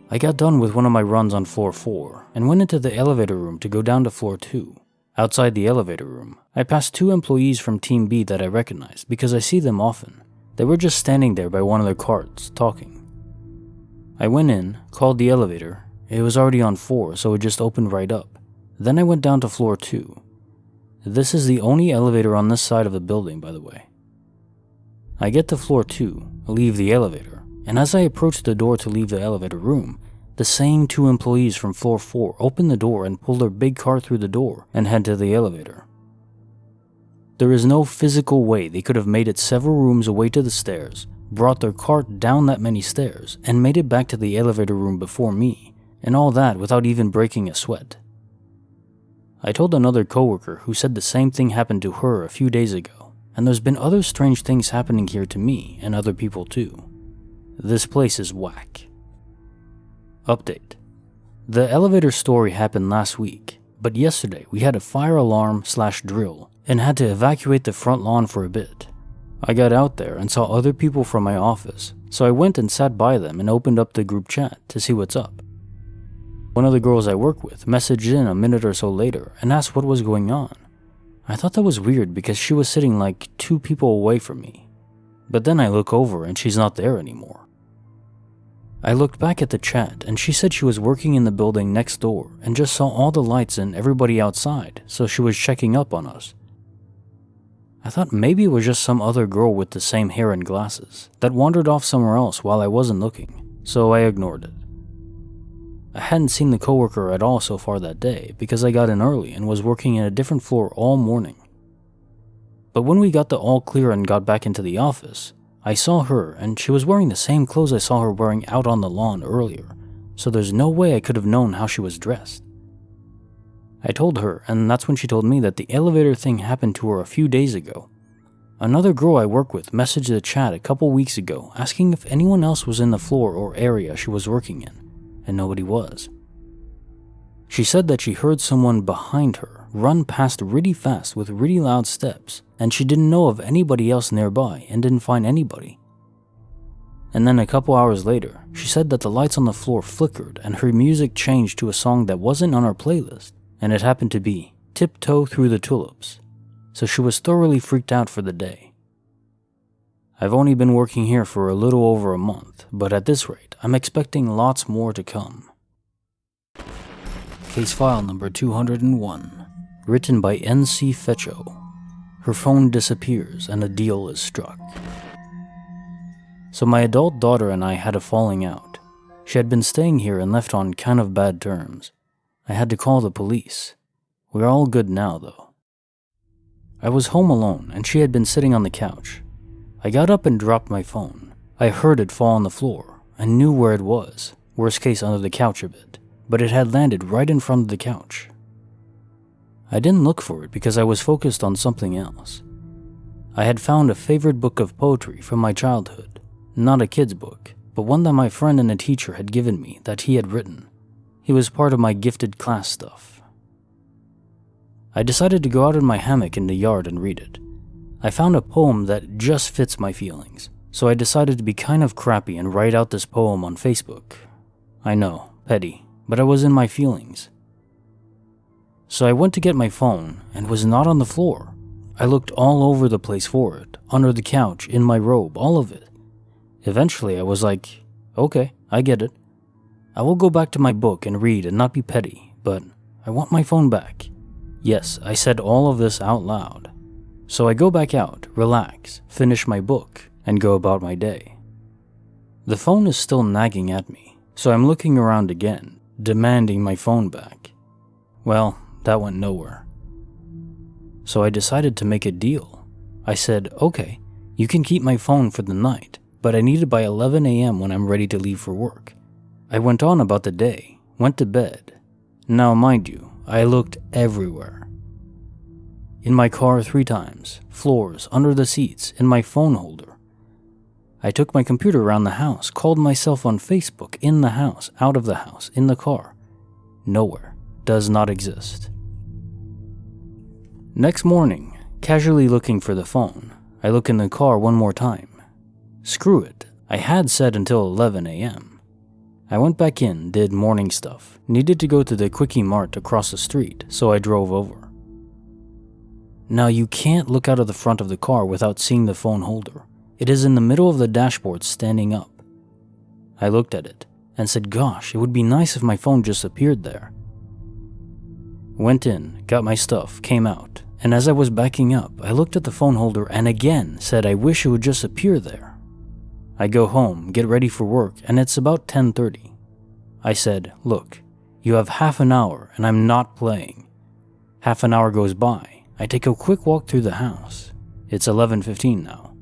I got done with one of my runs on floor 4 and went into the elevator room to go down to floor 2. Outside the elevator room, I passed 2 employees from Team B that I recognized because I see them often. They were just standing there by one of their carts, talking. I went in, called the elevator. It was already on 4, so it just opened right up. Then I went down to floor 2. This is the only elevator on this side of the building, by the way. I get to floor 2, leave the elevator, and as I approach the door to leave the elevator room, The same 2 employees from floor 4 opened the door and pulled their big car through the door and head to the elevator. There is no physical way they could have made it several rooms away to the stairs, brought their cart down that many stairs, and made it back to the elevator room before me, and all that without even breaking a sweat. I told another coworker who said the same thing happened to her a few days ago, and there's been other strange things happening here to me and other people too. This place is whack. Update. The elevator story happened last week, but yesterday we had a fire alarm/drill and had to evacuate the front lawn for a bit. I got out there and saw other people from my office, so I went and sat by them and opened up the group chat to see what's up. One of the girls I work with messaged in a minute or so later and asked what was going on. I thought that was weird because she was sitting like 2 people away from me. But then I look over and she's not there anymore. I looked back at the chat and she said she was working in the building next door and just saw all the lights and everybody outside, so she was checking up on us. I thought maybe it was just some other girl with the same hair and glasses that wandered off somewhere else while I wasn't looking, so I ignored it. I hadn't seen the coworker at all so far that day because I got in early and was working in a different floor all morning. But when we got the all clear and got back into the office, I saw her and she was wearing the same clothes I saw her wearing out on the lawn earlier, so there's no way I could have known how she was dressed. I told her, and that's when she told me that the elevator thing happened to her a few days ago. Another girl I work with messaged the chat a couple weeks ago asking if anyone else was in the floor or area she was working in, and nobody was. She said that she heard someone behind her run past really fast with really loud steps, and she didn't know of anybody else nearby and didn't find anybody. And then a couple hours later, she said that the lights on the floor flickered and her music changed to a song that wasn't on our playlist, and it happened to be Tiptoe Through the Tulips, so she was thoroughly freaked out for the day. I've only been working here for a little over a month, but at this rate, I'm expecting lots more to come. Case file number 201. Written by N.C. Fecho. Her phone disappears and a deal is struck. So my adult daughter and I had a falling out. She had been staying here and left on kind of bad terms. I had to call the police. We're all good now though. I was home alone and she had been sitting on the couch. I got up and dropped my phone. I heard it fall on the floor and knew where it was, worst case under the couch a bit, but it had landed right in front of the couch. I didn't look for it because I was focused on something else. I had found a favorite book of poetry from my childhood, not a kid's book, but one that my friend and a teacher had given me that he had written. He was part of my gifted class stuff. I decided to go out in my hammock in the yard and read it. I found a poem that just fits my feelings, so I decided to be kind of crappy and write out this poem on Facebook. I know, petty, but I was in my feelings. So I went to get my phone and was not on the floor. I looked all over the place for it, under the couch, in my robe, all of it. Eventually I was like, okay, I get it. I will go back to my book and read and not be petty, but I want my phone back. Yes, I said all of this out loud. So I go back out, relax, finish my book, and go about my day. The phone is still nagging at me, so I'm looking around again, demanding my phone back. Well, that went nowhere. So I decided to make a deal. I said, okay, you can keep my phone for the night, but I need it by 11 a.m. when I'm ready to leave for work. I went on about the day, went to bed. Now mind you, I looked everywhere. In my car 3 times, floors, under the seats, in my phone holder. I took my computer around the house, called myself on Facebook, in the house, out of the house, in the car. Nowhere. Does not exist. Next morning, casually looking for the phone, I look in the car one more time. Screw it, I had said until 11 a.m. I went back in, did morning stuff, needed to go to the Quickie Mart across the street, so I drove over. Now you can't look out of the front of the car without seeing the phone holder. It is in the middle of the dashboard standing up. I looked at it and said, gosh, it would be nice if my phone just appeared there. Went in, got my stuff, came out, and as I was backing up, I looked at the phone holder and again said I wish it would just appear there. I go home, get ready for work, and it's about 10:30. I said, "Look, you have half an hour and I'm not playing." Half an hour goes by. I take a quick walk through the house. It's 11:15 now.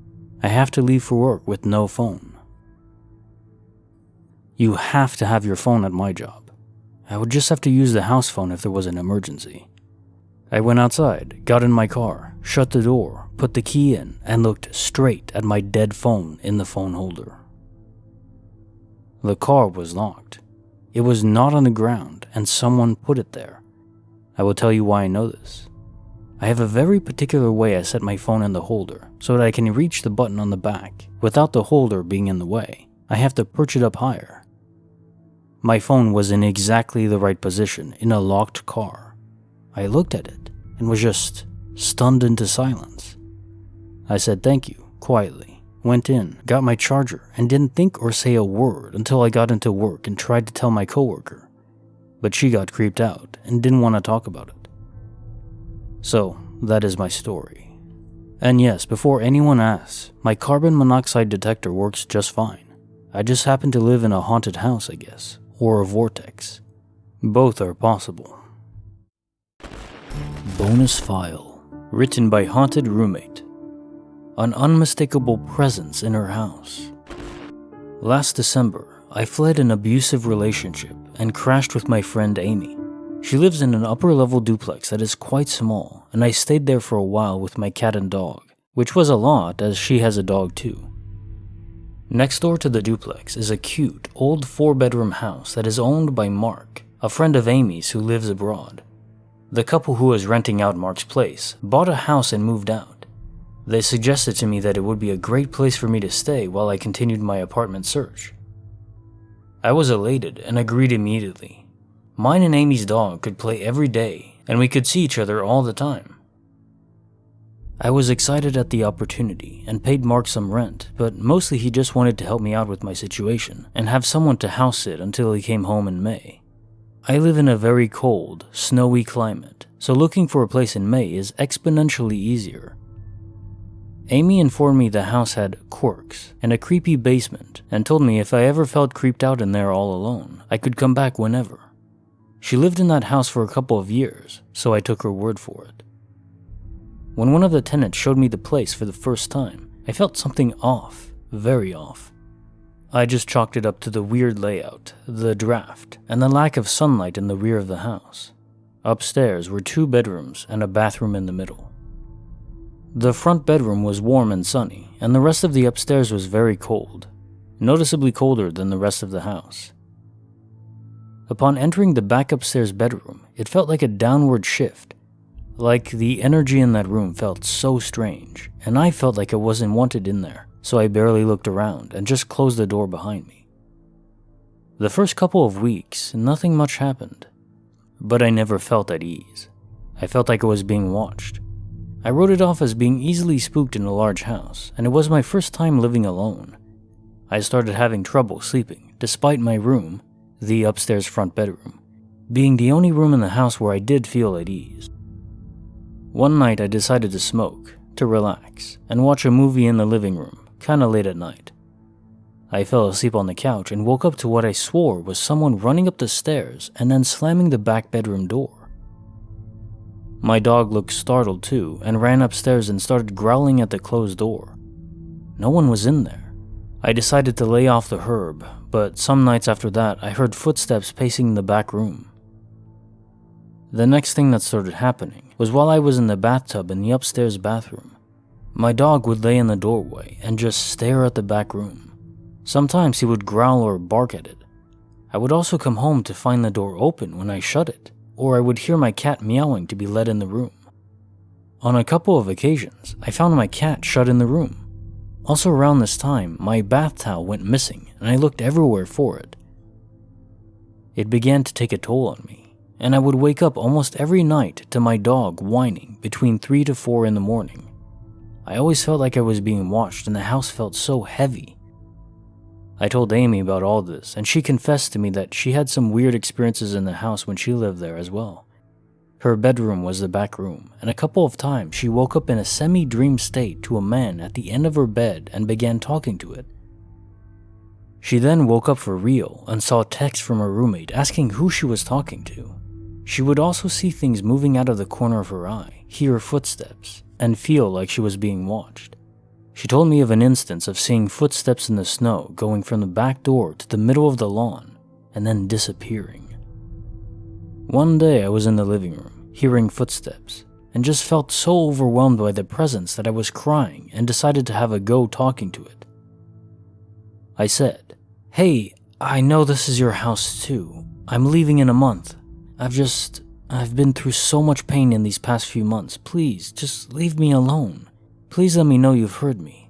I have to leave for work with no phone. You have to have your phone at my job. I would just have to use the house phone if there was an emergency. I went outside, got in my car, shut the door, put the key in, and looked straight at my dead phone in the phone holder. The car was locked. It was not on the ground, and someone put it there. I will tell you why I know this. I have a very particular way I set my phone in the holder so that I can reach the button on the back without the holder being in the way. I have to perch it up higher. My phone was in exactly the right position in a locked car. I looked at it and was just stunned into silence. I said thank you quietly, went in, got my charger, and didn't think or say a word until I got into work and tried to tell my coworker. But she got creeped out and didn't want to talk about it. So, that is my story. And yes, before anyone asks, my carbon monoxide detector works just fine. I just happen to live in a haunted house, I guess, or a vortex. Both are possible. Bonus file, written by Haunted Roommate. An unmistakable presence in her house. Last December, I fled an abusive relationship and crashed with my friend Amy. She lives in an upper-level duplex that is quite small, and I stayed there for a while with my cat and dog, which was a lot as she has a dog too. Next door to the duplex is a cute, old 4-bedroom house that is owned by Mark, a friend of Amy's who lives abroad. The couple who was renting out Mark's place bought a house and moved out. They suggested to me that it would be a great place for me to stay while I continued my apartment search. I was elated and agreed immediately. Mine and Amy's dog could play every day, and we could see each other all the time. I was excited at the opportunity and paid Mark some rent, but mostly he just wanted to help me out with my situation and have someone to house sit until he came home in May. I live in a very cold, snowy climate, so looking for a place in May is exponentially easier. Amy informed me the house had quirks and a creepy basement and told me if I ever felt creeped out in there all alone, I could come back whenever. She lived in that house for a couple of years, so I took her word for it. When one of the tenants showed me the place for the first time, I felt something off, very off. I just chalked it up to the weird layout, the draft, and the lack of sunlight in the rear of the house. Upstairs were 2 bedrooms and a bathroom in the middle. The front bedroom was warm and sunny, and the rest of the upstairs was very cold, noticeably colder than the rest of the house. Upon entering the back upstairs bedroom, it felt like a downward shift. Like the energy in that room felt so strange, and I felt like I wasn't wanted in there, so I barely looked around and just closed the door behind me. The first couple of weeks, nothing much happened, but I never felt at ease. I felt like I was being watched. I wrote it off as being easily spooked in a large house, and it was my first time living alone. I started having trouble sleeping, despite my room, the upstairs front bedroom, being the only room in the house where I did feel at ease. One night I decided to smoke, to relax, and watch a movie in the living room, kinda late at night. I fell asleep on the couch and woke up to what I swore was someone running up the stairs and then slamming the back bedroom door. My dog looked startled too and ran upstairs and started growling at the closed door. No one was in there. I decided to lay off the herb, but some nights after that I heard footsteps pacing the back room. The next thing that started happening was while I was in the bathtub in the upstairs bathroom. My dog would lay in the doorway and just stare at the back room. Sometimes he would growl or bark at it. I would also come home to find the door open when I shut it, or I would hear my cat meowing to be let in the room. On a couple of occasions, I found my cat shut in the room. Also around this time, my bath towel went missing and I looked everywhere for it. It began to take a toll on me, and I would wake up almost every night to my dog whining between 3 to 4 in the morning. I always felt like I was being watched and the house felt so heavy. I told Amy about all this, and she confessed to me that she had some weird experiences in the house when she lived there as well. Her bedroom was the back room, and a couple of times she woke up in a semi-dream state to a man at the end of her bed and began talking to it. She then woke up for real and saw a text from her roommate asking who she was talking to. She would also see things moving out of the corner of her eye, hear footsteps, and feel like she was being watched. She told me of an instance of seeing footsteps in the snow going from the back door to the middle of the lawn and then disappearing. One day I was in the living room, hearing footsteps, and just felt so overwhelmed by the presence that I was crying and decided to have a go talking to it. I said, "Hey, I know this is your house too. I'm leaving in a month. I've been through so much pain in these past few months. Please, just leave me alone. Please let me know you've heard me."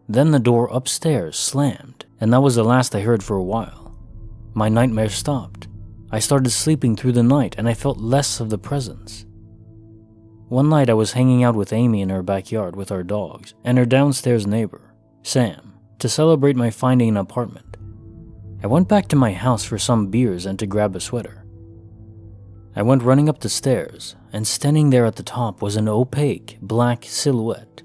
Then the door upstairs slammed, and that was the last I heard for a while. My nightmare stopped. I started sleeping through the night and I felt less of the presence. One night I was hanging out with Amy in her backyard with our dogs and her downstairs neighbor, Sam, to celebrate my finding an apartment. I went back to my house for some beers and to grab a sweater. I went running up the stairs, and standing there at the top was an opaque, black silhouette.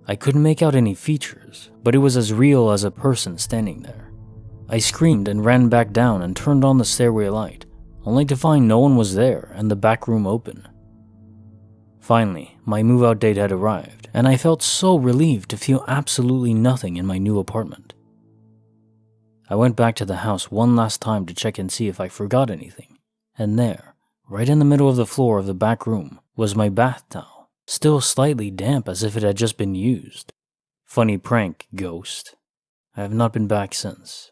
I couldn't make out any features, but it was as real as a person standing there. I screamed and ran back down and turned on the stairway light, only to find no one was there and the back room open. Finally, my move-out date had arrived, and I felt so relieved to feel absolutely nothing in my new apartment. I went back to the house one last time to check and see if I forgot anything, and there, right in the middle of the floor of the back room, was my bath towel, still slightly damp as if it had just been used. Funny prank, ghost. I have not been back since.